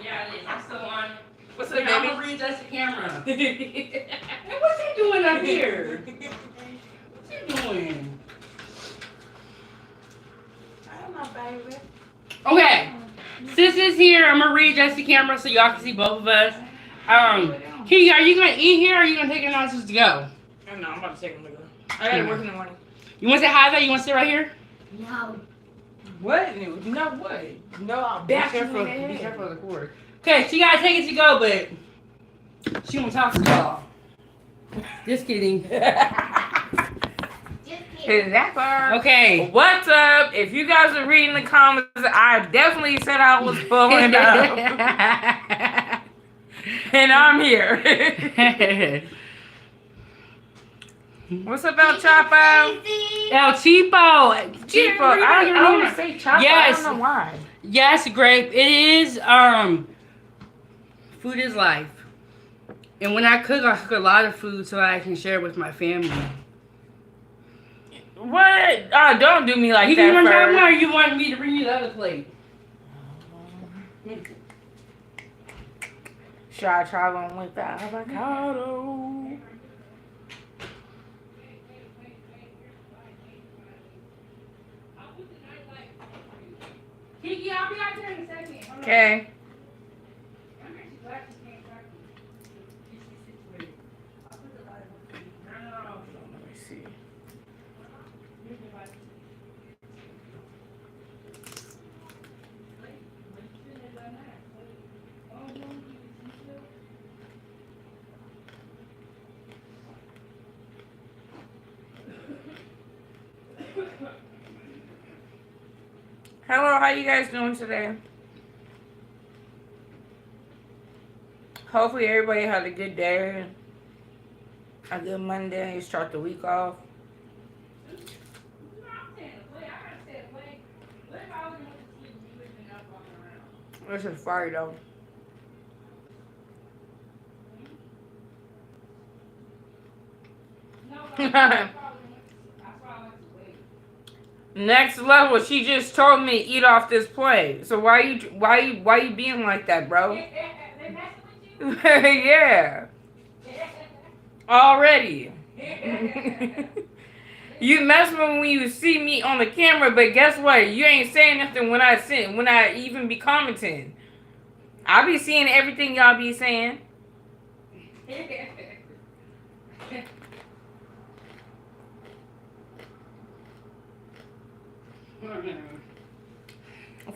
Yeah, it is. I'm still on. What's up, baby? I'm gonna readjust the camera. Hey, what's he doing up here? What's he doing?
I don't know, baby.
Okay, sis is here. I'm gonna readjust the camera so y'all can see both of us. Kiki, are you gonna eat here or are you gonna take your nachos to go?
No, I'm about to take them to go. I gotta work in the morning.
You wanna say hi though? You wanna sit right here?
No. What? No, what? No, I'll
Be careful of the cord. Okay, she gotta take it to go, but she won't talk to y'all. Just kidding.
Exactly.
Okay.
What's up? If you guys are reading the comments, I definitely said I was pulling up. And I'm here. What's up, El Chapo?
El Cheapo.
Cheapo. I don't want to say Chapo.
Yes.
I don't know why.
Yes, Grape. It is, food is life. And when I cook a lot of food so I can share it with my family.
What? Oh, don't do me like
You
that.
You want to try
first.
one or you want me to bring you the other plate?
Should I try one with that avocado?
Kiki, I'll be out there in a second.
Okay. Let me see. Hello, how you guys doing today? Hopefully everybody had a good day, a good Monday, start the week off. This is fire though. Next level, she just told me eat off this plate. So why you being like that, bro? Yeah. Already. You mess with me when you see me on the camera, but guess what? You ain't saying nothing when I even be commenting. I be seeing everything y'all be saying.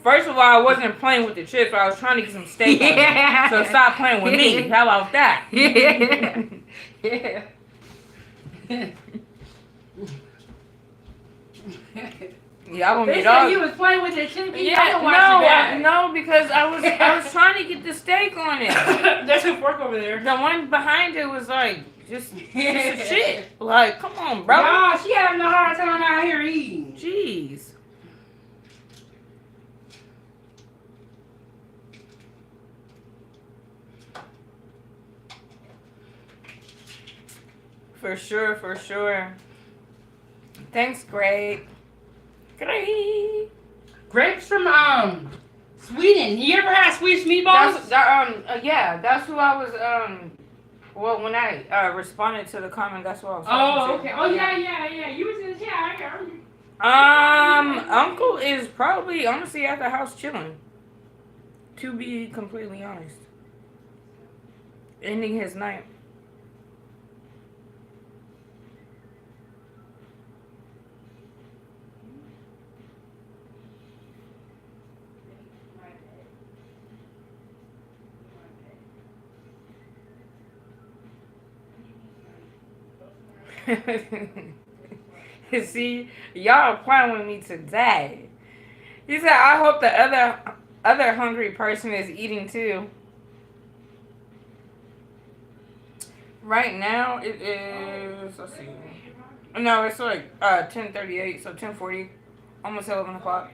First of all, I wasn't playing with the chips. I was trying to get some steak. Yeah. So stop playing with me. How about that? Yeah. Yeah. Yeah, I'm gonna
They
get all.
said you was playing with the chips.
Yeah, no, because I was trying to get the steak on it.
There's a fork over there.
The one behind it was like just shit. Like, come on, bro.
No, she having a hard time out here eating.
Jeez. For sure, for sure. Thanks, Greg. Great.
Grapes from Sweden. You ever had Swedish meatballs?
Yeah, that's who I was well, when I responded to the comment, that's what I was talking
Oh,
to.
okay. Oh, yeah. You was in the chat.
Uncle is probably honestly at the house chilling. To be completely honest, ending his night. See, y'all are playing with me today. He said, I hope the other hungry person is eating too. Right now it is, let's see. No, it's like 10:38, so 10:40. Almost 11 o'clock.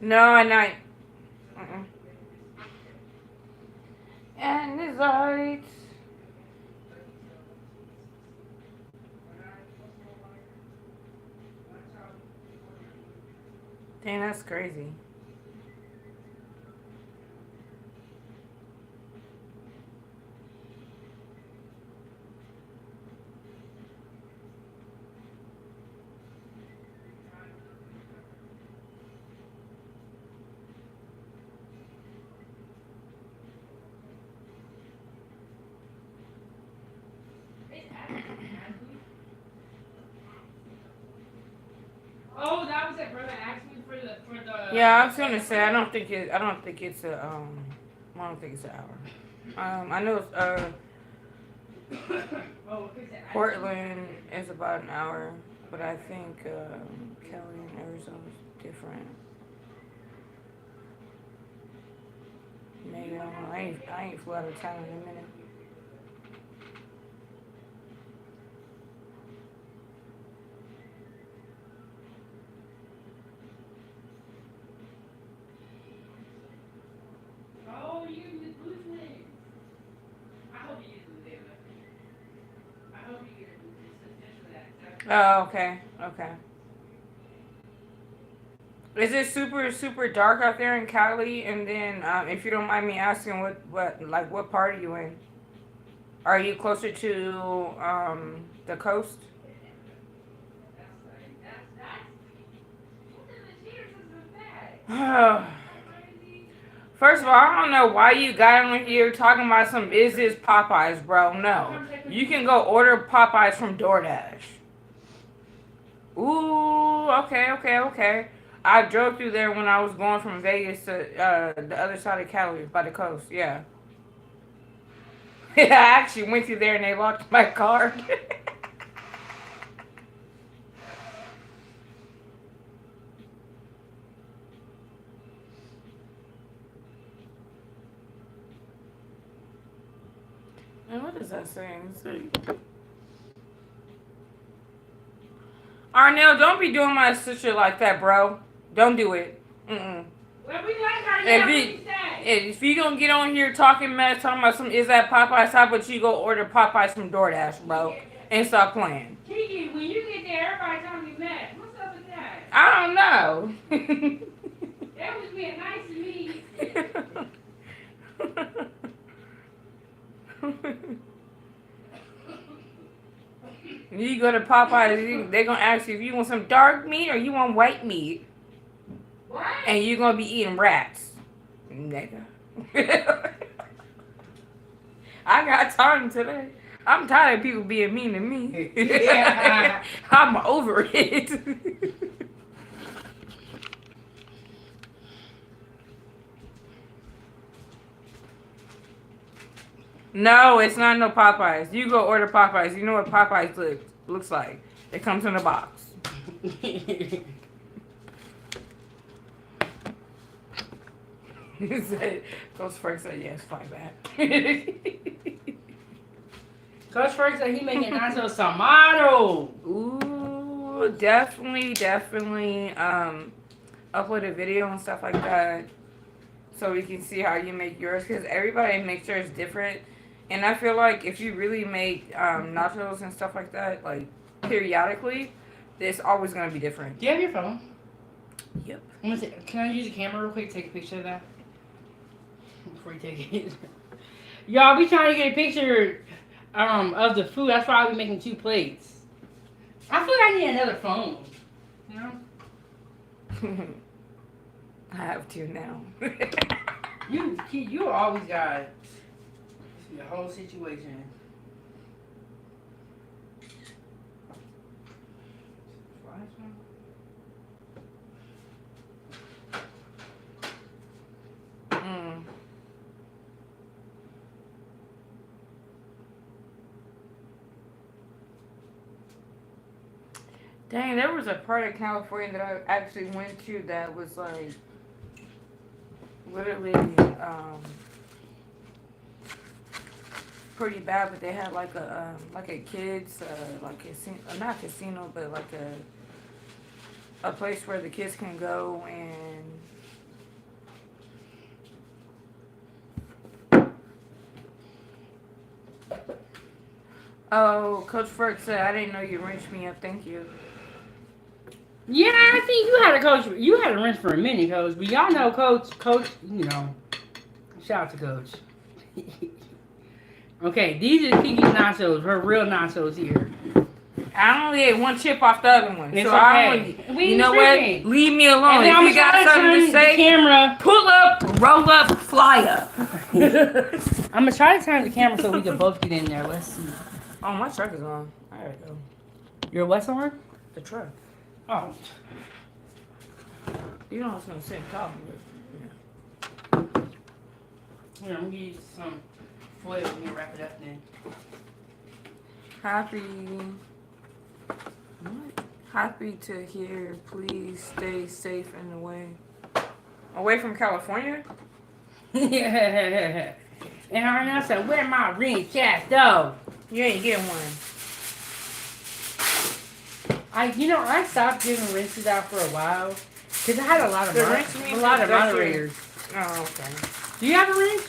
No, at night. And it's alright. Dang, that's crazy.
Oh, that was it. Brother asked me for the.
Yeah, I was gonna say I don't think it's an hour. I know Portland is about an hour, but I think Cali and Arizona is different. Maybe I ain't flew out of town in a minute.
Oh, you lose names. I hope you lose names. I hope you get just for that.
Oh, okay. Is it super dark out there in Cali? And then, if you don't mind me asking, what part are you in? Are you closer to the coast? First of all, I don't know why you got on here talking about is this Popeyes, bro? No. You can go order Popeyes from DoorDash. Ooh, okay. I drove through there when I was going from Vegas to the other side of Cali, by the coast, yeah. I actually went through there and they locked my car. And what is that saying? Arnell, don't be doing my sister like that, bro. Don't do it.
Well, we like her.
If you gonna get on here talking mess, talking about is that Popeyes, how about you go order Popeyes from DoorDash, bro, and stop playing.
Kiki, when you get there, everybody telling you mad. What's up with that?
I don't know.
That was being nice to me.
You go to Popeyes, they're gonna ask you if you want some dark meat or you want white meat.
What?
And you're gonna be eating rats. Nigga. I got time today. I'm tired of people being mean to me.
Yeah.
I'm over it. No, it's not no Popeyes. You go order Popeyes. You know what Popeyes looks like. It comes in a box. He said, Ghost Frank said, yes, fly back.
Coach Frank said he making nachos tomato.
Ooh, definitely. Upload a video and stuff like that, so we can see how you make yours. Because everybody makes theirs different, and I feel like if you really make nachos and stuff like that, like periodically, it's always gonna be different.
Do you have your phone?
Yep.
Can I use the camera real quick? Take a picture of that before you take it. Y'all be trying to get a picture of the food. That's why I'll be making 2 plates. I feel like I need another phone. You know?
I have 2 now.
You always got the whole situation.
Dang, there was a part of California that I actually went to that was like literally pretty bad, but they had like a kids not casino, but like a place where the kids can go and oh, Coach Ferg said I didn't know you wrenched me up. Thank you.
Yeah, I think you had a coach. You had a rinse for a minute, Coach. But y'all know, Coach. You know, shout out to Coach. Okay, these are Kiki's nachos. Her real nachos here.
I only ate 1 chip off the other one,
It's
so
okay.
I only. You know what? Leave me alone.
If
you got something to say,
camera.
pull up, roll up, fly up.
I'm gonna try to turn the camera so we can both get in there. Let's see.
Oh, my truck is on. I gotta go.
Your what's on?
The truck.
Oh.
You know I was gonna send coffee.
Here, I'm gonna give you some foil and you wrap it up then.
Happy to hear. Please stay safe and away from California.
Yeah. And her now said, "Where my ring cast though?"
You ain't getting one.
I stopped giving rinses out for a while because I had a lot of moderators.
Oh, okay.
Do you have a rinse?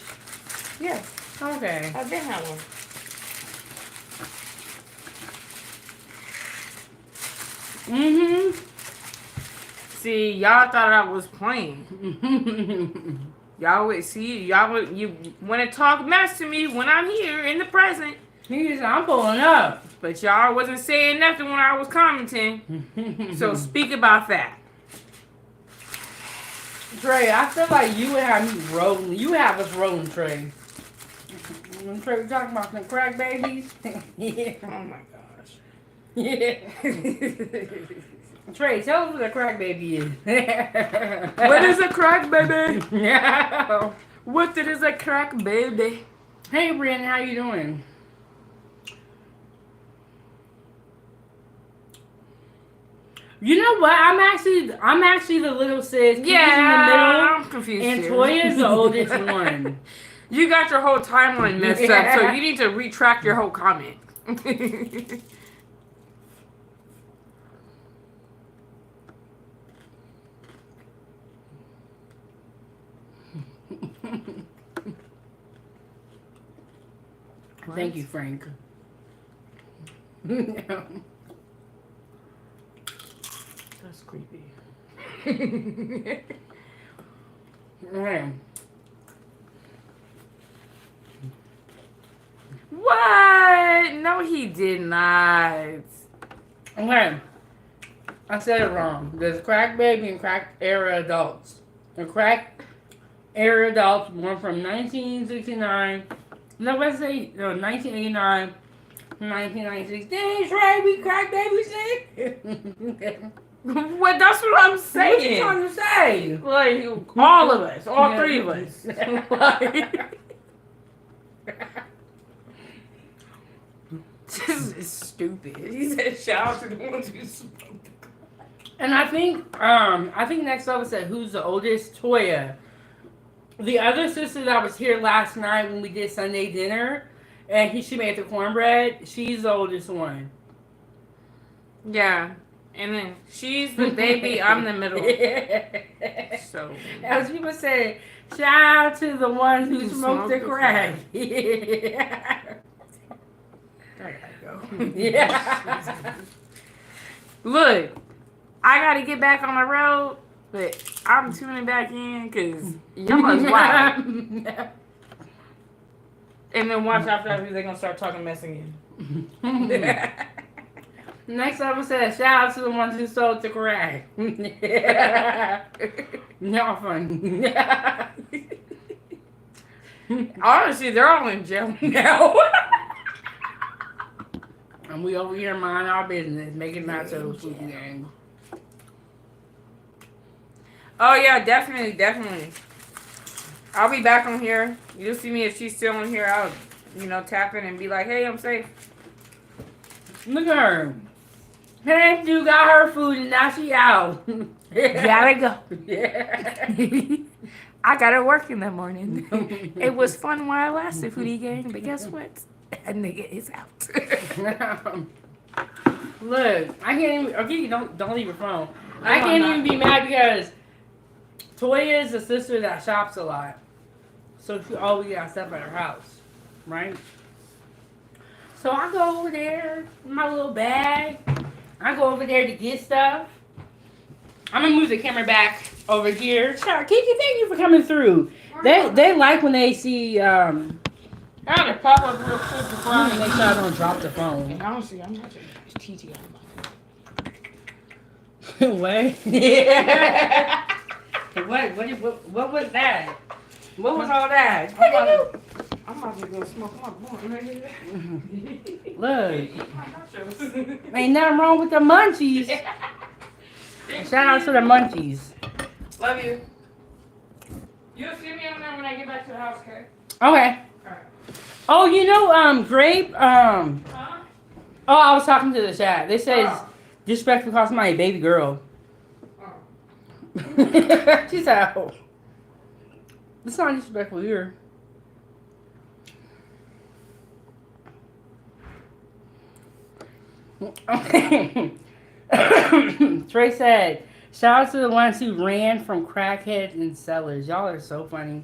Yeah.
Okay.
I did have one.
Mm-hmm.
See, y'all thought I was playing. Y'all want to talk mess to me when I'm here in the present.
I'm pulling up.
But y'all wasn't saying nothing when I was commenting. So speak about that.
Trey, I feel like you would have me rolling. You have us rolling, Trey. Trey, we talking about some crack babies? Yeah.
Oh my gosh.
Yeah. Trey, tell us what a crack baby is.
What is a crack baby?
Yeah.
What is a crack baby?
Hey, Brandon, how you doing? You know what? I'm actually the little sis. Kiki's in the middle,
I'm confused.
and
too.
Toya's the oldest one.
You got your whole timeline messed up, so you need to retract your whole comment.
Thank you, Frank.
That's creepy.
Right.
What? No, he did not.
Okay. I said it wrong. There's crack baby and crack era adults. The crack era adults born from 1969. No, let's say 1989 to 1996. Dang, Trey, we crack babies then?
What? That's what I'm saying.
What you trying to say?
Like, all of us. All 3 of us. This is stupid. He said, shout out to the ones who smoked the crack.
And I think next level said, who's the oldest? Toya. The other sister that was here last night when we did Sunday dinner and she made the cornbread. She's the oldest one.
Yeah. And then she's the baby, I'm the middle. So
as people say, shout out to the ones who smoked the crack. I gotta go. Yeah.
Look, I gotta get back on the road, but I'm tuning back in because y'all is wild. And then watch after that, they're gonna start talking mess again.
Next episode says, shout out to the ones who sold the crack. Y'all funny.
Honestly, they're all in jail now.
And we over here mind our business, making nachos food gang.
Oh yeah, definitely, definitely. I'll be back on here. You'll see me if she's still on here. I'll, tap in and be like, hey, I'm safe.
Look at her. Hey, you got her food and now she out.
Gotta go.
Yeah.
I gotta work in the morning. It was fun while I lasted, foodie gang, but guess what? That nigga is out.
Look, I can't even. Okay, don't leave your phone. I can't even be mad because Toya is a sister that shops a lot, so she always got stuff at her house, right? So I go over there with my little bag. I go over there to get stuff. I'm gonna move the camera back over here. Kiki, thank you for coming through. They like when they see.
I had to pop up real quick before
I'm gonna make sure I don't drop the phone.
And honestly, I'm not TT.
What? Yeah. What was that? What was all that?
I'm about to go smoke my blunt.
Look, ain't nothing wrong with the munchies. Shout out to the munchies.
Love you. You'll see me on there when I get back to the house, okay?
Okay.
Alright.
Oh, Grape.
Huh?
Oh, I was talking to the chat. They says disrespectful calls my baby girl.
Oh.
She's out. Oh. It's not disrespectful here. Trey said, shout out to the ones who ran from crackheads and sellers. Y'all are so funny.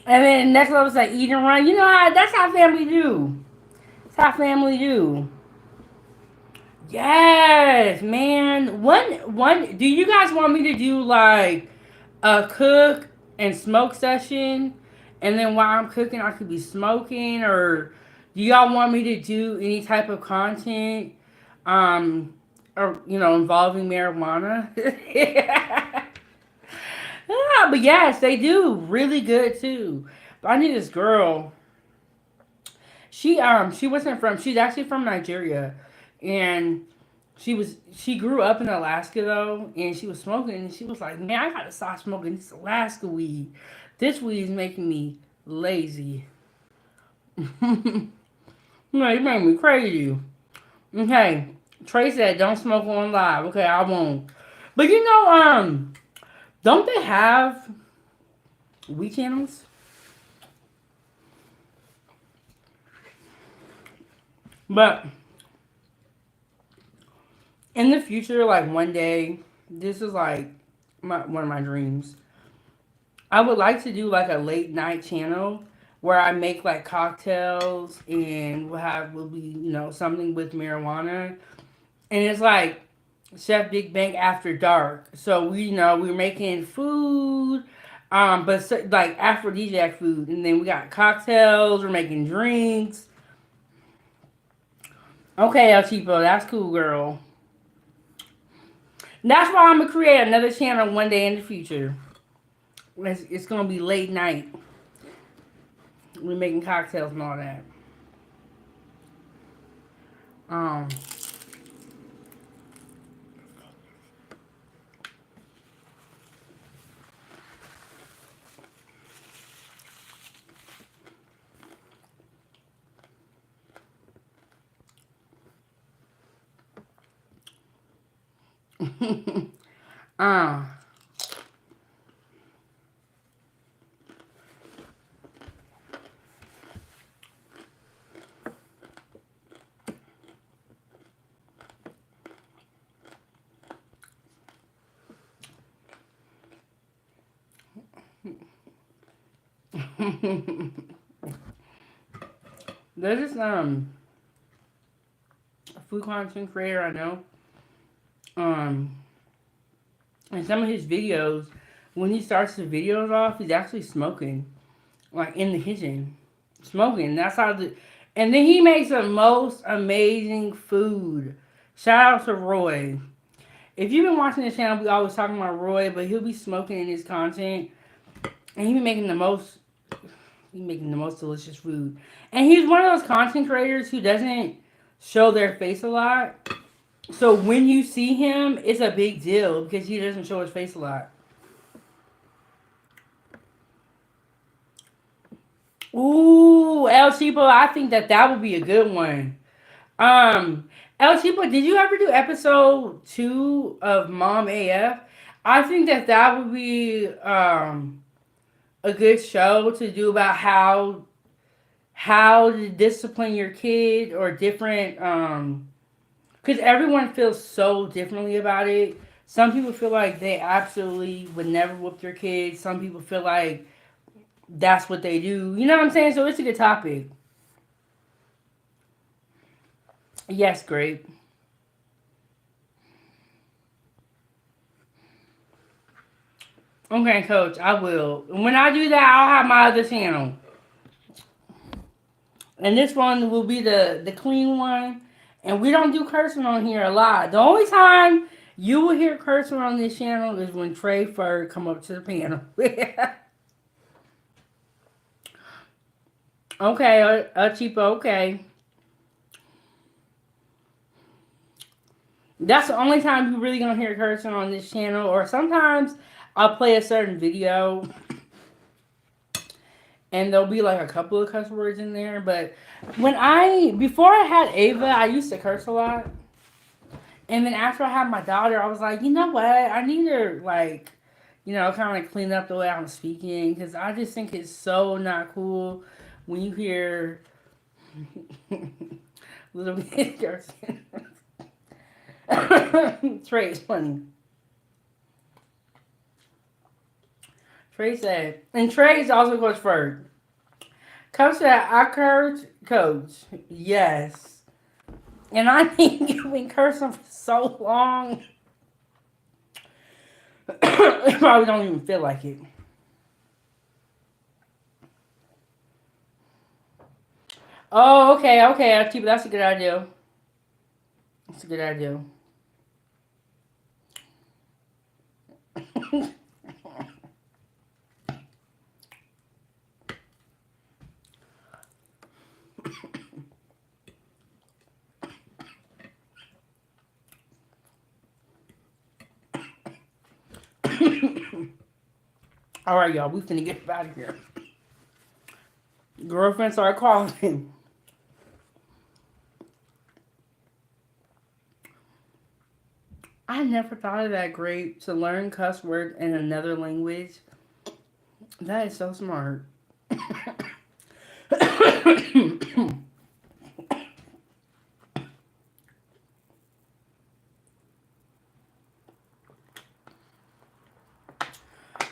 And then next level was like eat and run. You know how that's how family do. That's how family do. Yes, man. One do you guys want me to do like a cook and smoke session? And then while I'm cooking I could be smoking, or do y'all want me to do any type of content or involving marijuana? Yeah, but yes, they do really good too. But I need this girl. She's actually from Nigeria, and she grew up in Alaska though, and she was smoking, and she was like, man, I gotta stop smoking this Alaska weed. This weed is making me lazy. No, you make me crazy. Okay, Trey said don't smoke on live. Okay, I won't. But don't they have weed channels? But in the future, like one day, this is like one of my dreams. I would like to do like a late night channel where I make like cocktails and will be something with marijuana, and it's like Chef Big Bang After Dark. So we're making food, but like aphrodisiac food, and then we got cocktails. We're making drinks. Okay, El Chipo, that's cool, girl. That's why I'm gonna create another channel one day in the future. It's gonna be late night. We're making cocktails and all that. There's this food content creator I know. Um, and some of his videos, when he starts his videos off, he's actually smoking, like in the kitchen, smoking. That's how the, and then he makes the most amazing food. Shout out to Roy. If you've been watching this channel, we always talking about Roy, but he'll be smoking in his content, and he be making the most. He making the most delicious food, and he's one of those content creators who doesn't show their face a lot. So when you see him, it's a big deal because he doesn't show his face a lot. Ooh, El Cheapo, I think that would be a good one. El Cheapo, did you ever do episode 2 of Mom AF? I think that would be a good show to do about how to discipline your kid or different because everyone feels so differently about it. Some people feel like they absolutely would never whoop their kids. Some people feel like that's what they do. You know what I'm saying? So it's a good topic. Yes, great. Okay, coach, I will. When I do that, I'll have my other channel. And this one will be the clean one. And we don't do cursing on here a lot. The only time you will hear cursing on this channel is when Trey Fur come up to the panel. Okay, cheapo, okay. That's the only time you really gonna hear cursing on this channel. Or sometimes I'll play a certain video and there'll be like a couple of cuss words in there. But before I had Ava, I used to curse a lot. And then after I had my daughter, I was like, you know what? I need to like, kind of clean up the way I'm speaking because I just think it's so not cool when you hear little kid cursing. Trey is funny. Trey said, and Trey's also Coach Ferg. Coach said, I curse, Coach. Yes. And I think you've been cursing for so long. You probably don't even feel like it. Oh, okay, Archie, that's a good idea. That's a good idea. All right, y'all, we finna get out of here. Girlfriend started calling. I never thought of that great to learn cuss words in another language. That is so smart.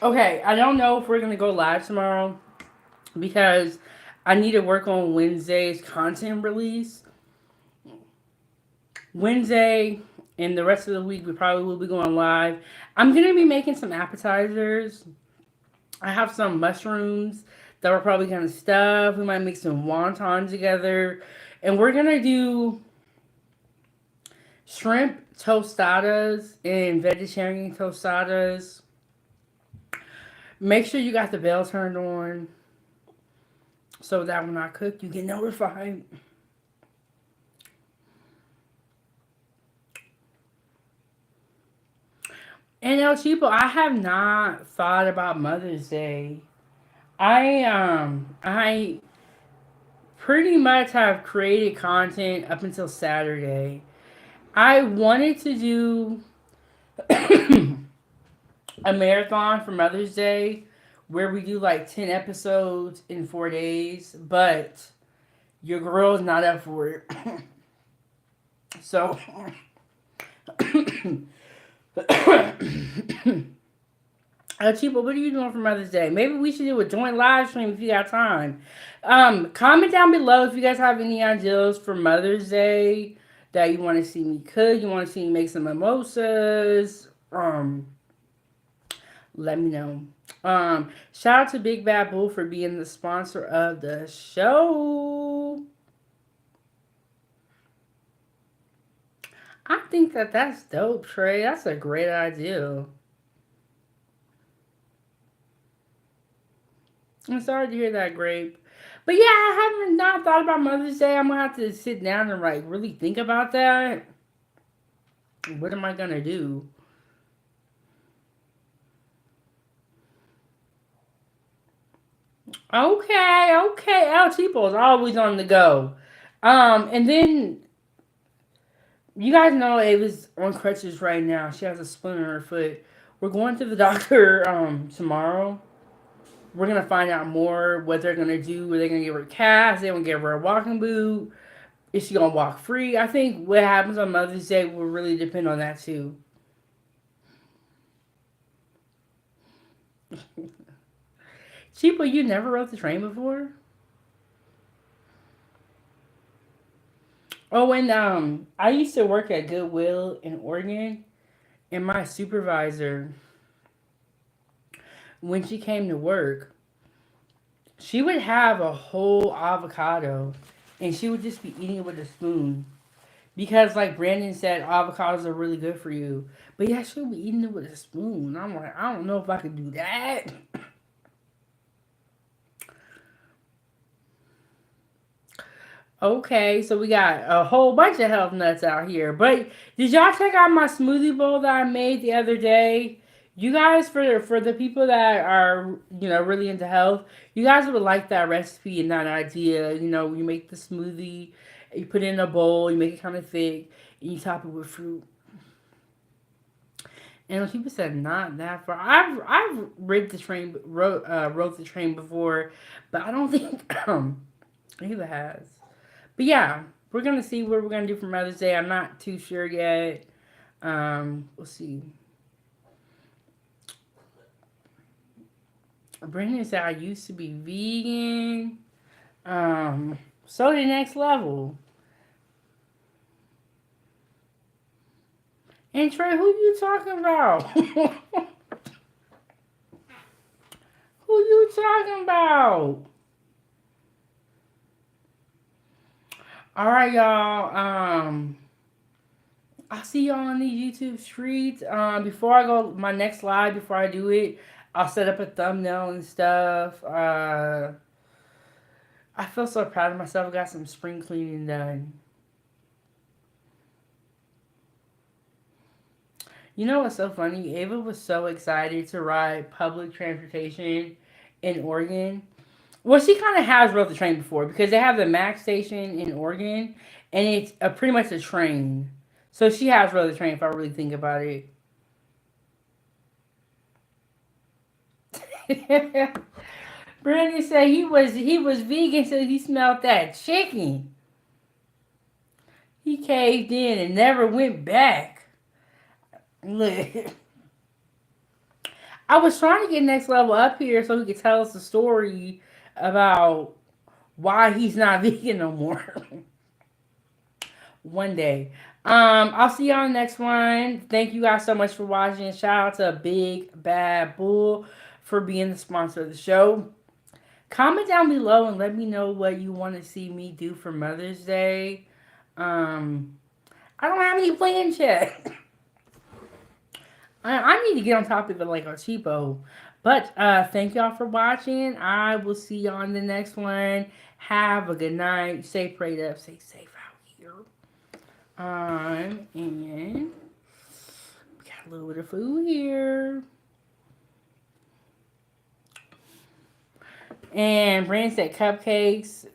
Okay, I don't know if we're gonna go live tomorrow because I need to work on Wednesday's content release. Wednesday and the rest of the week we probably will be going live. I'm gonna be making some appetizers. I have some mushrooms that we're probably gonna stuff. We might make some wontons together. And we're gonna do shrimp tostadas and vegetarian tostadas. Make sure you got the bell turned on so that when I cook, you get notified. And El Cheapo, I have not thought about Mother's Day. I pretty much have created content up until Saturday. I wanted to do a marathon for Mother's Day where we do like 10 episodes in 4 days, but your girl's not up for it. So Chipo, what are you doing for Mother's Day? Maybe we should do a joint live stream if you got time. Comment down below if you guys have any ideas for Mother's Day that you want to see me cook. You want to see me make some mimosas. Let me know. Shout out to Big Bad Bull for being the sponsor of the show. I think that that's dope, Trey. That's a great idea. I'm sorry to hear that, Grape. But yeah, I haven't not thought about Mother's Day. I'm gonna have to sit down and like really think about that. What am I gonna do? Okay, okay. El Cheapo's always on the go. And then you guys know Ava's on crutches right now. She has a splinter in her foot. We're going to the doctor tomorrow. We're gonna find out more what they're gonna do. Are they gonna give her a cast? They gonna give her a walking boot? Is she gonna walk free? I think what happens on Mother's Day will really depend on that too. Cheapo, you never rode the train before? Oh, and I used to work at Goodwill in Oregon, and my supervisor, when she came to work, she would have a whole avocado, and she would just be eating it with a spoon. Because, like Brandon said, avocados are really good for you. But yeah, she'll be eating it with a spoon. I'm like, I don't know if I could do that. Okay, so we got a whole bunch of health nuts out here. But did y'all check out my smoothie bowl that I made the other day? You guys, for the people that are really into health, you guys would like that recipe and that idea. You make the smoothie, you put it in a bowl, you make it kind of thick, and you top it with fruit. And people said not that far. I've ridden the train, rode the train before, but I don't think Ava has. But yeah, we're gonna see what we're gonna do for Mother's Day. I'm not too sure yet. We'll see. Brandon said I used to be vegan. So the next level. And Trey, who you talking about? Who you talking about? All right, y'all. I'll see y'all on these YouTube streets. Before I go my next live, before I do it, I'll set up a thumbnail and stuff. I feel so proud of myself. I got some spring cleaning done. You know what's so funny? Ava was so excited to ride public transportation in Oregon. Well, she kind of has rode the train before because they have the Max station in Oregon, and it's pretty much a train. So she has rode the train if I really think about it. Brandon said he was vegan so he smelled that chicken. He caved in and never went back. Look, I was trying to get next level up here so he could tell us a story about why he's not vegan no more. One day. I'll see y'all on the next one. Thank you guys so much for watching. Shout out to Big Bad Bull for being the sponsor of the show. Comment down below and let me know what you want to see me do for Mother's Day. I don't have any plans yet. I need to get on top of it like a cheapo. But thank y'all for watching. I will see y'all on the next one. Have a good night. Stay prayed up. Stay safe out here. And we got a little bit of food here. And Brandon said cupcakes.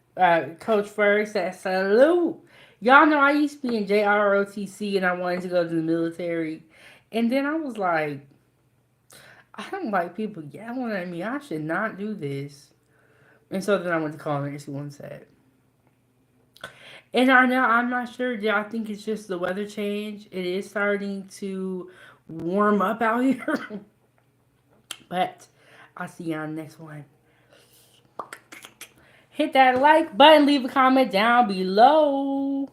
Coach Ferg said salute. Y'all know I used to be in JROTC and I wanted to go to the military. And then I was like, I don't like people yelling at me. I should not do this. And so then I went to culinary school instead. And now I'm not sure. I think it's just the weather change. It is starting to warm up out here. But I'll see you on the next one. Hit that like button, leave a comment down below.